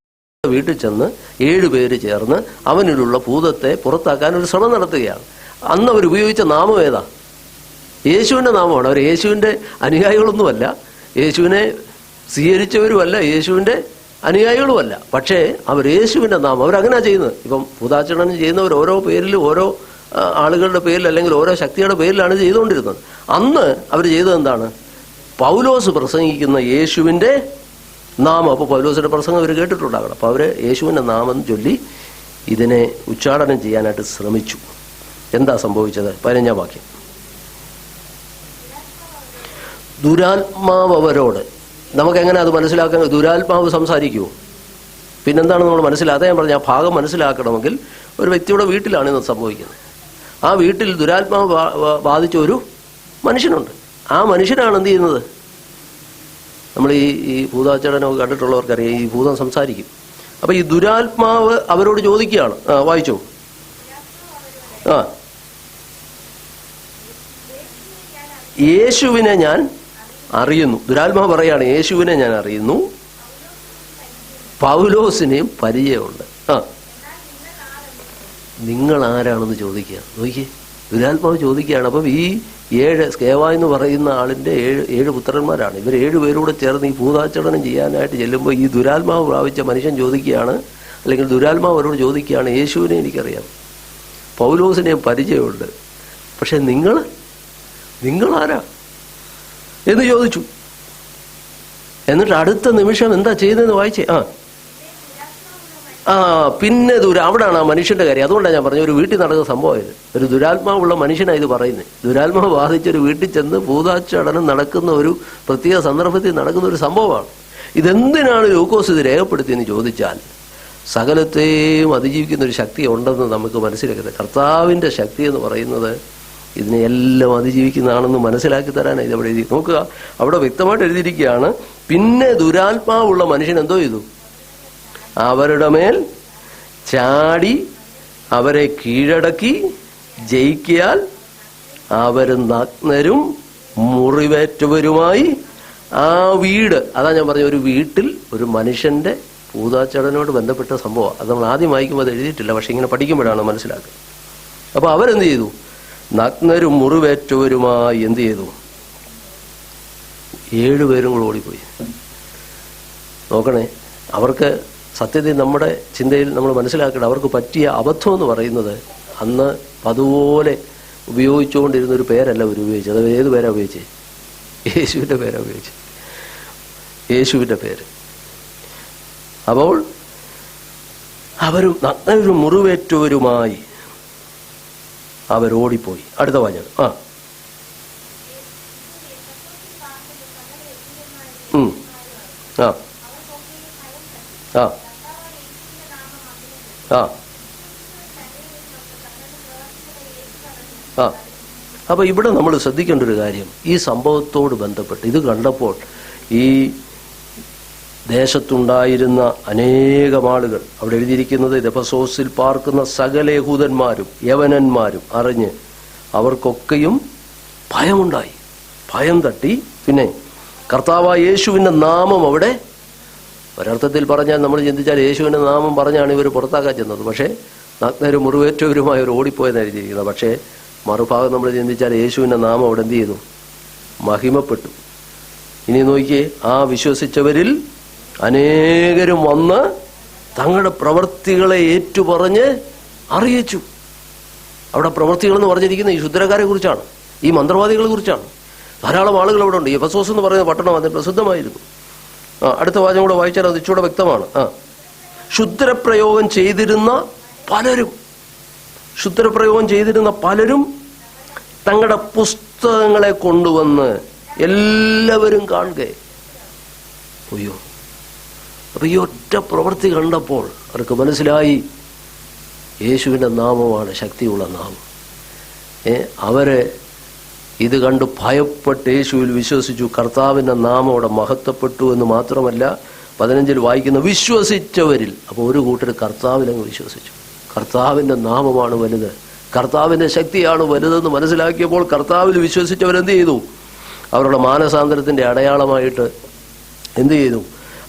വീട്ടിൽ ചെന്ന് 7 പേര് ചേർന്ന് അവനിലുള്ള ഭൂതത്തെ പുറത്താക്കാൻ ഒരു ശ്രമം നടത്തുകയാണ്. അന്ന് അവർ ഉപയോഗിച്ച നാമം ഏതാ? യേശുവിന്റെ നാമമാണ്. അവർ യേശുവിന്റെ അനുയായികളൊന്നുമല്ല, യേശുവിനെ സ്വീകരിച്ചവരുമല്ല, യേശുവിന്റെ അനുയായികളുമല്ല. പക്ഷേ അവർ യേശുവിന്റെ നാമം അവരങ്ങനെയാ ചെയ്യുന്നത്. ഇപ്പം ഭൂതാചരണം ചെയ്യുന്നവർ ഓരോ പേരിൽ ഓരോ ആളുകളുടെ പേരിൽ അല്ലെങ്കിൽ ഓരോ ശക്തിയുടെ പേരിലാണ് ചെയ്തുകൊണ്ടിരുന്നത്. അന്ന് അവർ ചെയ്തത് എന്താണ്? പൗലോസ് പ്രസംഗിക്കുന്ന യേശുവിന്റെ നാമം. അപ്പോൾ പൗലോസിന്റെ പ്രസംഗം അവർ കേട്ടിട്ടുണ്ടാകണം. അപ്പോൾ അവർ യേശുവിന്റെ നാമം ചൊല്ലി ഇതിനെ ഉച്ചാടനം ചെയ്യാനായിട്ട് ശ്രമിച്ചു. എന്താ സംഭവിച്ചത്? 15-ാം വാക്യം. ദുരാത്മാവ് അവരോട്, നമുക്കെങ്ങനെ അത് മനസ്സിലാക്കാൻ? ദുരാത്മാവ് സംസാരിക്കുമോ? പിന്നെന്താണ് നമ്മൾ മനസ്സിലാക്കുക? ഞാൻ പറഞ്ഞ ആ ഭാഗം മനസ്സിലാക്കണമെങ്കിൽ ഒരു വ്യക്തിയുടെ വീട്ടിലാണ് ഇത് സംഭവിക്കുന്നത്. ആ വീട്ടിൽ ദുരാത്മാവ് ബാധിച്ച ഒരു മനുഷ്യനുണ്ട്. ആ മനുഷ്യനാണ് എന്ത് ചെയ്യുന്നത്? നമ്മൾ ഈ ഭൂതാചരണമൊക്കെ കണ്ടിട്ടുള്ളവർക്കറിയാം, ഈ ഭൂതം സംസാരിക്കും. അപ്പൊ ഈ ദുരാത്മാവ് അവരോട് ചോദിക്കുകയാണ്. വായിച്ചോ. യേശുവിനെ ഞാൻ അറിയുന്നു. ദുരാത്മാവ് പറയാണ്, യേശുവിനെ ഞാൻ അറിയുന്നു, പൗലോസിനെയും പരിചയമുണ്ട്. നിങ്ങൾ ആരാണെന്ന് ചോദിക്കുക. നോക്കിയേ, ദുരാത്മാവ് ചോദിക്കുകയാണ്. അപ്പം ഈ 7 സ്കേവ എന്ന് പറയുന്ന ആളിന്റെ 7 പുത്രന്മാരാണ്. ഇവർ 7 പേരൂടെ ചേർന്ന് ഈ ഭൂതാചരണം ചെയ്യാനായിട്ട് ചെല്ലുമ്പോൾ ഈ ദുരാത്മാവ് പ്രാപിച്ച മനുഷ്യൻ ചോദിക്കുകയാണ്, അല്ലെങ്കിൽ ദുരാത്മാവ് അവരോട് ചോദിക്കുകയാണ്, യേശുവിനെ എനിക്കറിയാം, പൗലോസിനെയും പരിചയമുണ്ട്, പക്ഷെ നിങ്ങളാരാ എന്ന് ചോദിച്ചു. എന്നിട്ട് അടുത്ത നിമിഷം എന്താ ചെയ്യുന്നതെന്ന് വായിച്ചേ. പിന്നെ അവിടാണ് ആ മനുഷ്യന്റെ കാര്യം. അതുകൊണ്ടാണ് ഞാൻ പറഞ്ഞത് ഒരു വീട്ടിൽ നടക്കുന്ന സംഭവമായത്. ഒരു ദുരാത്മാവുള്ള മനുഷ്യനാണ് ഇത് പറയുന്നത്. ദുരാത്മാവ് ബാധിച്ചൊരു വീട്ടിൽ ചെന്ന് ഭൂതാചടനം നടക്കുന്ന ഒരു പ്രത്യേക സന്ദർഭത്തിൽ നടക്കുന്ന ഒരു സംഭവമാണ്. ഇതെന്തിനാണ് ലൂക്കോസ് ഇത് രേഖപ്പെടുത്തിയെന്ന് ചോദിച്ചാൽ, സകലത്തെയും അതിജീവിക്കുന്ന ഒരു ശക്തി ഉണ്ടെന്ന് നമുക്ക് മനസ്സിലാക്കുന്നത്. കർത്താവിന്റെ ശക്തി എന്ന് പറയുന്നത് ഇതിനെ എല്ലാം അതിജീവിക്കുന്നതാണെന്ന് മനസ്സിലാക്കി തരാനാണ് ഇതവിടെ എഴുതി. നോക്കുക, അവിടെ വ്യക്തമായിട്ട് എഴുതിയിരിക്കുകയാണ്, പിന്നെ ദുരാത്മാവുള്ള മനുഷ്യൻ എന്തോ ചെയ്തു? അവരുടെ മേൽ ചാടി അവരെ കീഴടക്കി ജയിക്കിയാൽ അവർ നഗ്നരും മുറിവേറ്റവരുമായി ആ വീട്. അതാ ഞാൻ പറഞ്ഞ, ഒരു വീട്ടിൽ ഒരു മനുഷ്യന്റെ ഭൂതാചടനോട് ബന്ധപ്പെട്ട സംഭവം. അത് നമ്മൾ ആദ്യം വായിക്കുമ്പോൾ അത് എഴുതിയിട്ടില്ല, പക്ഷെ ഇങ്ങനെ പഠിക്കുമ്പോഴാണ് മനസ്സിലാക്കുക. അപ്പൊ അവരെന്ത് ചെയ്തു? നഗ്നരും മുറിവേറ്റവരുമായി എന്ത് ചെയ്തു? 7 പേരും കൂടെ ഓടിപ്പോയി. നോക്കണേ, അവർക്ക് സത്യത്തിൽ നമ്മുടെ ചിന്തയിൽ നമ്മൾ മനസ്സിലാക്കണം, അവർക്ക് പറ്റിയ അബദ്ധം എന്ന് പറയുന്നത് അന്ന് അതുപോലെ ഉപയോഗിച്ചുകൊണ്ടിരുന്ന ഒരു പേരല്ല അവർ ഉപയോഗിച്ചത്. അത് ഏത് പേരാ ഉപയോഗിച്ചത്? യേശുവിൻ്റെ പേരാ ഉപയോഗിച്ചത്. യേശുവിൻ്റെ പേര്. അപ്പോൾ അവരും നഗ്നരും മുറിവേറ്റവരുമായി അവരോടിപ്പോയി. അടുത്ത വാചകം. അപ്പൊ ഇവിടെ നമ്മൾ ശ്രദ്ധിക്കേണ്ട ഒരു കാര്യം, ഈ സംഭവത്തോട് ബന്ധപ്പെട്ട് ഇത് കണ്ടപ്പോൾ ഈ ദേശത്തുണ്ടായിരുന്ന അനേകം ആളുകൾ, അവിടെ എഴുതിയിരിക്കുന്നത് എഫെസോസിൽ പാർക്കുന്ന സകല യഹൂദന്മാരും യവനന്മാരും അറിഞ്ഞ് അവർക്കൊക്കെയും ഭയമുണ്ടായി. ഭയം തട്ടി. പിന്നെ കർത്താവായ യേശുവിന്റെ നാമം അവിടെ, ഒരർത്ഥത്തിൽ പറഞ്ഞാൽ നമ്മൾ ചിന്തിച്ചാൽ യേശുവിന്റെ നാമം പറഞ്ഞാണ് ഇവർ പുറത്താക്കാൻ ചെന്നത്. പക്ഷേ നഗ്നരും മുറിവേറ്റവരുമായി അവർ ഓടിപ്പോയെന്ന് എഴുതിയിരിക്കുന്നത്. പക്ഷേ മറുഭാഗം നമ്മൾ ചിന്തിച്ചാൽ യേശുവിന്റെ നാമം അവിടെ എന്ത് ചെയ്തു? മഹിമപ്പെട്ടു. ഇനി നോക്കിയേ, ആ വിശ്വസിച്ചവരിൽ അനേകരും വന്ന് തങ്ങളുടെ പ്രവൃത്തികളെ ഏറ്റുപറഞ്ഞ് അറിയിച്ചു. അവിടെ പ്രവൃത്തികൾ എന്ന് പറഞ്ഞിരിക്കുന്നത് ഈ ശുദ്രക്കാരെ കുറിച്ചാണ്, ഈ മന്ത്രവാദികളെ കുറിച്ചാണ്. ധാരാളം ആളുകൾ അവിടെ ഉണ്ട്. എഫെസോസ് എന്ന് പറയുന്ന പട്ടണം അതിന് പ്രസിദ്ധമായിരുന്നു. അടുത്ത വാചകം കൂടെ വായിച്ചാൽ അത് ഇച്ചിലൂടെ വ്യക്തമാണ്. ക്ഷുദ്രപ്രയോഗം ചെയ്തിരുന്ന പലരും തങ്ങളുടെ പുസ്തകങ്ങളെ കൊണ്ടുവന്ന് എല്ലാവരും കാണുക. അയ്യോ, അപ്പൊ ഈ ഒറ്റ പ്രവൃത്തി കണ്ടപ്പോൾ അവർക്ക് മനസ്സിലായി യേശുവിൻ്റെ നാമമാണ് ശക്തിയുള്ള നാമം. അവര് ഇത് കണ്ട് ഭയപ്പെട്ട് യേശുവിൽ വിശ്വസിച്ചു. കർത്താവിൻ്റെ നാമം അവിടെ മഹത്വപ്പെട്ടു എന്ന് മാത്രമല്ല, 15 വായിക്കുന്ന വിശ്വസിച്ചവരിൽ, അപ്പോൾ ഒരു കൂട്ടർ കർത്താവിലങ്ങ് വിശ്വസിച്ചു. കർത്താവിൻ്റെ നാമമാണ് വലുത്, കർത്താവിൻ്റെ ശക്തിയാണ് വലുതെന്ന് മനസ്സിലാക്കിയപ്പോൾ കർത്താവിൽ വിശ്വസിച്ചവരെന്ത് ചെയ്തു? അവരുടെ മാനസാന്തരത്തിൻ്റെ അടയാളമായിട്ട് എന്ത് ചെയ്തു?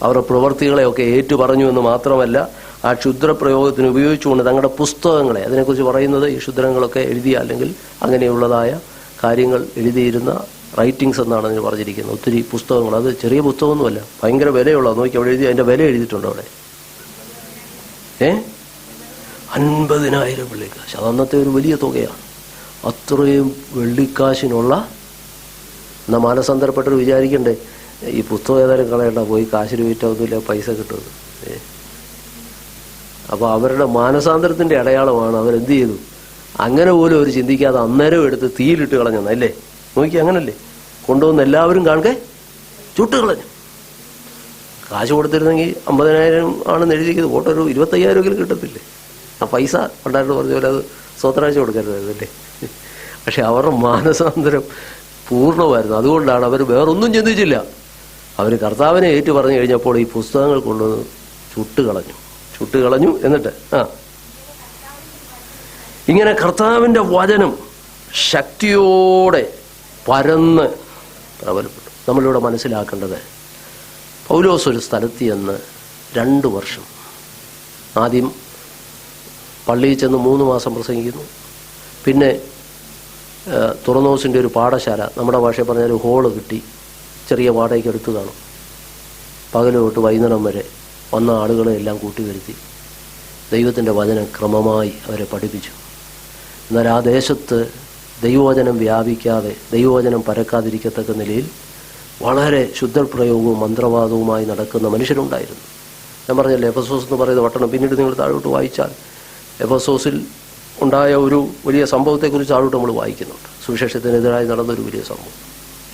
അവരുടെ പ്രവൃത്തികളെയൊക്കെ ഏറ്റുപറഞ്ഞു എന്ന് മാത്രമല്ല, ആ ക്ഷുദ്രപ്രയോഗത്തിന് ഉപയോഗിച്ചുകൊണ്ട് തങ്ങളുടെ പുസ്തകങ്ങളെ, അതിനെക്കുറിച്ച് പറയുന്നത് ഈ ക്ഷുദ്രങ്ങളൊക്കെ എഴുതിയ അല്ലെങ്കിൽ അങ്ങനെയുള്ളതായ കാര്യങ്ങൾ എഴുതിയിരുന്ന റൈറ്റിങ്സ് എന്നാണ് അതിന് പറഞ്ഞിരിക്കുന്നത്. ഒത്തിരി പുസ്തകങ്ങൾ, അത് ചെറിയ പുസ്തകമൊന്നുമല്ല, ഭയങ്കര വിലയുള്ളത്. നോക്കി അവിടെ എഴുതി, അതിൻ്റെ വില എഴുതിയിട്ടുണ്ട് അവിടെ. 50,000 വെള്ളിക്കാശ്. അത് അന്നത്തെ ഒരു വലിയ തുകയാണ്. അത്രയും വെള്ളിക്കാശിനുള്ള, എന്നാൽ മാനസാന്തരപ്പെട്ടവർ വിചാരിക്കണ്ടേ ഈ പുസ്തകം ഏതായാലും കളയണ്ട, പോയി കാശിന് വിറ്റാവുന്നില്ല, പൈസ കിട്ടുന്നത്. അപ്പോൾ അവരുടെ മാനസാന്തരത്തിൻ്റെ അടയാളമാണ്. അവരെന്ത് ചെയ്തു? അങ്ങനെ പോലും അവർ ചിന്തിക്കാതെ അന്നേരം എടുത്ത് തീയിലിട്ട് കളഞ്ഞല്ലേ. നോക്കി, അങ്ങനല്ലേ കൊണ്ടുവന്ന് എല്ലാവരും കാണുക ചുട്ട് കളഞ്ഞു. കാശ് കൊടുത്തിരുന്നെങ്കിൽ 50,000 ആണെന്ന് എഴുതിയിരിക്കുന്നത്, വോട്ട് ഒരു 25,000 കിട്ടത്തില്ലേ? ആ പൈസ ഉണ്ടായിട്ട് പറഞ്ഞ പോലെ അത് സ്വത്രാഴ്ച കൊടുക്കരുതല്ലേ. പക്ഷെ അവരുടെ മാനസാന്തരം പൂർണ്ണമായിരുന്നു. അതുകൊണ്ടാണ് അവർ വേറൊന്നും ചിന്തിച്ചില്ല. അവർ കർത്താവിനെ ഏറ്റു പറഞ്ഞു കഴിഞ്ഞപ്പോൾ ഈ പുസ്തകങ്ങൾ കൊണ്ടുവന്ന് ചുട്ട് കളഞ്ഞു. എന്നിട്ട് ഇങ്ങനെ കർത്താവിൻ്റെ വചനം ശക്തിയോടെ പരന്ന് പ്രബലപ്പെട്ടു. നമ്മളിവിടെ മനസ്സിലാക്കേണ്ടത്, പൗലോസ് ഒരു സ്ഥലത്ത് ചെന്ന് 2 വർഷം, ആദ്യം പള്ളിയിൽ ചെന്ന് 3 മാസം പ്രസംഗിക്കുന്നു. പിന്നെ തുറന്നോസിൻ്റെ ഒരു പാഠശാല, നമ്മുടെ ഭാഷയിൽ പറഞ്ഞാൽ ഒരു ഹോള് കിട്ടി, ചെറിയ വാടകയ്ക്ക് എടുത്ത് കാണും. പകൽ തൊട്ട് വൈകുന്നേരം വരെ വന്ന ആളുകളെ എല്ലാം കൂട്ടിവരുത്തി ദൈവത്തിൻ്റെ വചനം ക്രമമായി അവരെ പഠിപ്പിച്ചു. എന്നാൽ ആ ദേശത്ത് ദൈവവചനം വ്യാപിക്കാതെ, ദൈവവചനം പരക്കാതിരിക്കത്തക്ക നിലയിൽ വളരെ ശുദ്ധപ്രയോഗവും മന്ത്രവാദവുമായി നടക്കുന്ന മനുഷ്യരുണ്ടായിരുന്നു. ഞാൻ പറഞ്ഞല്ലേ, എഫെസോസ് എന്ന് പറയുന്ന പട്ടണം, പിന്നീട് നിങ്ങൾ താഴോട്ട് വായിച്ചാൽ എഫെസോസിൽ ഉണ്ടായ ഒരു വലിയ സംഭവത്തെക്കുറിച്ച് താഴോട്ട് നമ്മൾ വായിക്കുന്നുണ്ട്. സുവിശേഷത്തിനെതിരായി നടന്നൊരു വലിയ സംഭവം.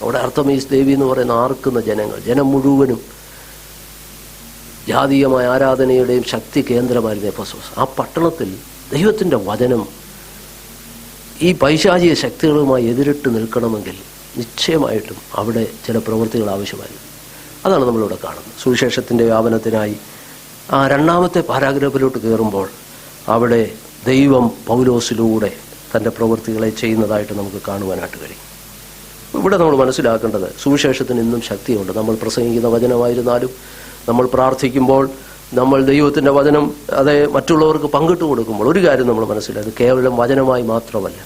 അവിടെ അർത്തമീസ് ദേവി എന്ന് പറയുന്ന ആർക്കുന്ന ജനം മുഴുവനും ജാതീയമായ ആരാധനയുടെയും ശക്തി കേന്ദ്രമായിരുന്നു എഫെസോസ്. ആ പട്ടണത്തിൽ ദൈവത്തിൻ്റെ വചനം ഈ പൈശാചിക ശക്തികളുമായി എതിരിട്ട് നിൽക്കണമെങ്കിൽ നിശ്ചയമായിട്ടും അവിടെ ചില പ്രവൃത്തികൾ ആവശ്യമായിരുന്നു. അതാണ് നമ്മളിവിടെ കാണുന്നത്. സുവിശേഷത്തിൻ്റെ വ്യാപനത്തിനായി ആ 2ാമത്തെ പാരാഗ്രാഫിലോട്ട് കയറുമ്പോൾ അവിടെ ദൈവം പൗലോസിലൂടെ തൻ്റെ പ്രവൃത്തികളെ ചെയ്യുന്നതായിട്ട് നമുക്ക് കാണുവാനായിട്ട് കഴിയും. ഇവിടെ നമ്മൾ മനസ്സിലാക്കേണ്ടത്, സുവിശേഷത്തിന് ഇന്നും ശക്തിയുണ്ട്. നമ്മൾ പ്രസംഗിക്കുന്ന വചനമായിരുന്നാലും, നമ്മൾ പ്രാർത്ഥിക്കുമ്പോൾ, നമ്മൾ ദൈവത്തിൻ്റെ വചനം അത് മറ്റുള്ളവർക്ക് പങ്കിട്ട് കൊടുക്കുമ്പോൾ ഒരു കാര്യം നമ്മൾ മനസ്സിലായത്, കേവലം വചനമായി മാത്രമല്ല,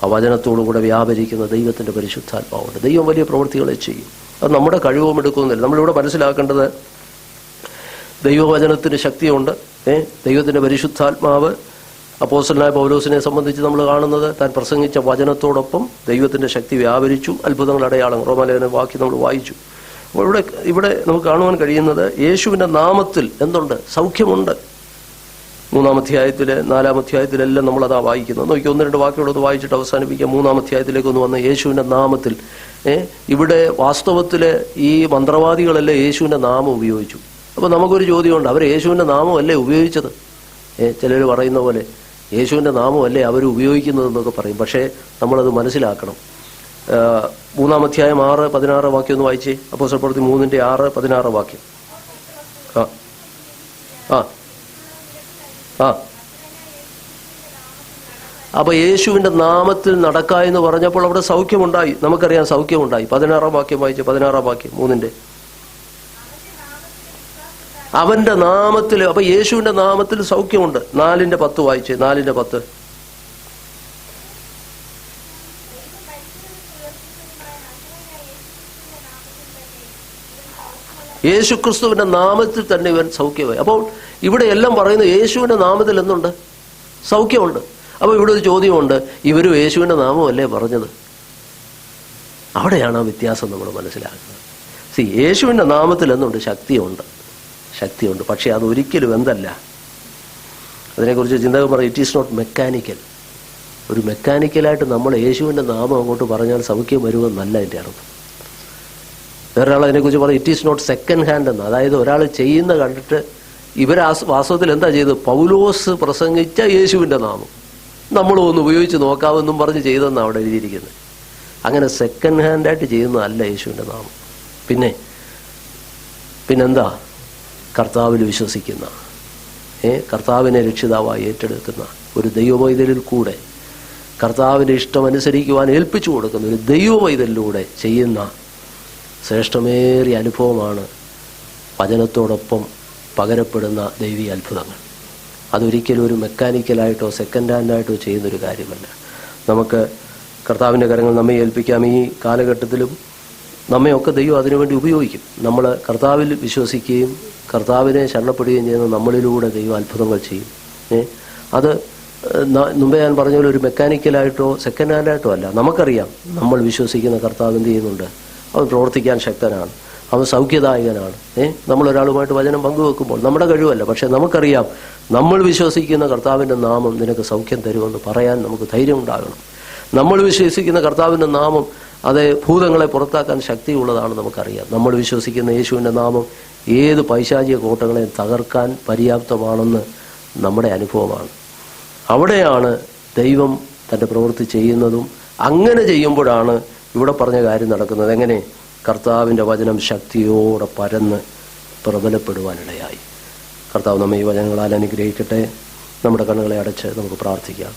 ആ വചനത്തോടുകൂടെ വ്യാപരിക്കുന്ന ദൈവത്തിൻ്റെ പരിശുദ്ധാത്മാവുണ്ട്. ദൈവം വലിയ പ്രവൃത്തികളെ ചെയ്യും. അത് നമ്മുടെ കഴിവും എടുക്കുന്നില്ല. നമ്മളിവിടെ മനസ്സിലാക്കേണ്ടത്, ദൈവവചനത്തിന് ശക്തിയുണ്ട്. ദൈവത്തിൻ്റെ പരിശുദ്ധാത്മാവ് അപ്പോസ്തലനായ പൗലോസിനെ സംബന്ധിച്ച് നമ്മൾ കാണുന്നത്, താൻ പ്രസംഗിച്ച വചനത്തോടൊപ്പം ദൈവത്തിൻ്റെ ശക്തി വ്യാപരിച്ചു. അത്ഭുതങ്ങൾ, അടയാളം, റോമാലേഖന വാക്യം നമ്മൾ വായിച്ചു. അപ്പോൾ ഇവിടെ നമുക്ക് കാണുവാൻ കഴിയുന്നത്, യേശുവിൻ്റെ നാമത്തിൽ എന്തുണ്ട്? സൗഖ്യമുണ്ട്. 3-ാം അധ്യായത്തില് 4-ാം അധ്യായത്തിലെല്ലാം നമ്മളതാ വായിക്കുന്നത്. നോക്കി, 1-2 വാക്യോടൊന്ന് വായിച്ചിട്ട് അവസാനിപ്പിക്കാം. 3-ാം അധ്യായത്തിലേക്കൊന്ന് വന്ന് യേശുവിൻ്റെ നാമത്തിൽ. ഇവിടെ വാസ്തവത്തിൽ ഈ മന്ത്രവാദികളല്ലേ യേശുവിൻ്റെ നാമം ഉപയോഗിച്ചു. അപ്പോൾ നമുക്കൊരു ചോദ്യമുണ്ട്, അവർ യേശുവിൻ്റെ നാമമല്ലേ ഉപയോഗിച്ചത്? ചിലർ പറയുന്ന പോലെ യേശുവിൻ്റെ നാമമല്ലേ അവർ ഉപയോഗിക്കുന്നതെന്നൊക്കെ പറയും. പക്ഷേ നമ്മളത് മനസ്സിലാക്കണം. 3-ാം അധ്യായം 6-16 വാക്യം ഒന്ന് വായിച്ചേ. അപ്പോസ്തലപ്രവൃത്തി 3:6-16 വാക്യം. അപ്പൊ യേശുവിൻ്റെ നാമത്തിൽ നടക്ക എന്ന് പറഞ്ഞപ്പോൾ അവിടെ സൗഖ്യമുണ്ടായി. നമുക്കറിയാം, സൗഖ്യമുണ്ടായി. 16-ാം വാക്യം വായിച്ചേ. 16-ാം വാക്യം 3-ന്റെ. അവന്റെ നാമത്തിൽ, അപ്പൊ യേശുവിന്റെ നാമത്തിൽ സൗഖ്യമുണ്ട്. 4:10 വായിച്ചേ. 4:10. യേശു ക്രിസ്തുവിന്റെ നാമത്തിൽ തന്നെ ഇവൻ സൗഖ്യമായി. അപ്പോൾ ഇവിടെ എല്ലാം പറയുന്നത് യേശുവിന്റെ നാമത്തിൽ എന്തുണ്ട്? സൗഖ്യമുണ്ട്. അപ്പോൾ ഇവിടെ ഒരു ചോദ്യമുണ്ട്, ഇവരും യേശുവിന്റെ നാമമല്ലേ പറഞ്ഞത്? അവിടെയാണ് ആ വ്യത്യാസം നമ്മൾ മനസ്സിലാക്കുന്നത്. യേശുവിന്റെ നാമത്തിൽ എന്തുണ്ട്? ശക്തിയുണ്ട്. പക്ഷെ അതൊരിക്കലും എന്തല്ല, അതിനെക്കുറിച്ച് ചിന്തകൻ പറയും, ഇറ്റ് ഈസ് നോട്ട് മെക്കാനിക്കൽ. ഒരു മെക്കാനിക്കലായിട്ട് നമ്മൾ യേശുവിൻ്റെ നാമം അങ്ങോട്ട് പറഞ്ഞാൽ സൗഖ്യം വരുമെന്നല്ല എൻ്റെ അർത്ഥം. വേറൊരാൾ അതിനെക്കുറിച്ച് പറയും it is not second hand എന്ന്. അതായത് ഒരാൾ ചെയ്യുന്ന കണ്ടിട്ട് ഇവർ വാസ്തവത്തിൽ എന്താ ചെയ്തത്? പൗലോസ് പ്രസംഗിച്ച യേശുവിൻ്റെ നാമം നമ്മളും ഒന്ന് ഉപയോഗിച്ച് നോക്കാമെന്നും പറഞ്ഞ് ചെയ്തെന്നാണ് അവിടെ എഴുതിയിരിക്കുന്നത്. അങ്ങനെ സെക്കൻഡ് ഹാൻഡായിട്ട് ചെയ്യുന്നതല്ല യേശുവിൻ്റെ നാമം. പിന്നെന്താ? കർത്താവിൽ വിശ്വസിക്കുന്ന, കർത്താവിനെ രക്ഷിതാവായി ഏറ്റെടുക്കുന്ന ഒരു ദൈവവൈതലിൽ കൂടെ, കർത്താവിൻ്റെ ഇഷ്ടമനുസരിക്കുവാൻ ഏൽപ്പിച്ചു കൊടുക്കുന്ന ഒരു ദൈവവൈതലിലൂടെ ചെയ്യുന്ന ശ്രേഷ്ഠമേറിയ അനുഭവമാണ് വചനത്തോടൊപ്പം പകരപ്പെടുന്ന ദൈവീയ അത്ഭുതങ്ങൾ. അതൊരിക്കലും ഒരു മെക്കാനിക്കലായിട്ടോ സെക്കൻഡ് ഹാൻഡായിട്ടോ ചെയ്യുന്നൊരു കാര്യമല്ല. നമുക്ക് കർത്താവിൻ്റെ കരങ്ങൾ നമ്മെ ഏൽപ്പിക്കാം. ഈ കാലഘട്ടത്തിലും നമ്മയൊക്കെ ദൈവം അതിനുവേണ്ടി ഉപയോഗിക്കും. നമ്മൾ കർത്താവിൽ വിശ്വസിക്കുകയും കർത്താവിനെ ശരണപ്പെടുകയും ചെയ്യുന്ന നമ്മളിലൂടെ ദൈവം അത്ഭുതങ്ങൾ ചെയ്യും. അത് മുമ്പേ ഞാൻ പറഞ്ഞ പോലെ ഒരു മെക്കാനിക്കലായിട്ടോ സെക്കൻഡ് ഹാൻഡായിട്ടോ അല്ല. നമുക്കറിയാം നമ്മൾ വിശ്വസിക്കുന്ന കർത്താവ് എന്ത് ചെയ്യുന്നുണ്ട്. അവൻ പ്രവർത്തിക്കാൻ ശക്തനാണ്, അവൻ സൗഖ്യദായകനാണ്. നമ്മളൊരാളുമായിട്ട് വചനം പങ്കുവെക്കുമ്പോൾ നമ്മുടെ കഴിവല്ല, പക്ഷെ നമുക്കറിയാം നമ്മൾ വിശ്വസിക്കുന്ന കർത്താവിൻ്റെ നാമം നിനക്ക് സൗഖ്യം തരുമെന്ന് പറയാൻ നമുക്ക് ധൈര്യം ഉണ്ടാകണം. നമ്മൾ വിശ്വസിക്കുന്ന കർത്താവിൻ്റെ നാമം അത് ഭൂതങ്ങളെ പുറത്താക്കാൻ ശക്തിയുള്ളതാണ് നമുക്കറിയാം. നമ്മൾ വിശ്വസിക്കുന്ന യേശുവിൻ്റെ നാമം ഏത് പൈശാചിക കോട്ടകളെയും തകർക്കാൻ പര്യാപ്തമാണെന്ന് നമ്മുടെ അനുഭവമാണ്. അവിടെയാണ് ദൈവം തൻ്റെ പ്രവൃത്തി ചെയ്യുന്നതും. അങ്ങനെ ചെയ്യുമ്പോഴാണ് ഇവിടെ പറഞ്ഞ കാര്യം നടക്കുന്നത്. എങ്ങനെ? കർത്താവിൻ്റെ വചനം ശക്തിയോടെ പരന്ന് പ്രബലപ്പെടുവാനിടയായി. കർത്താവ് നമ്മെ ഈ വചനങ്ങളാൽ അനുഗ്രഹിക്കട്ടെ. നമ്മുടെ കണ്ണുകളെ അടച്ച് നമുക്ക് പ്രാർത്ഥിക്കാം.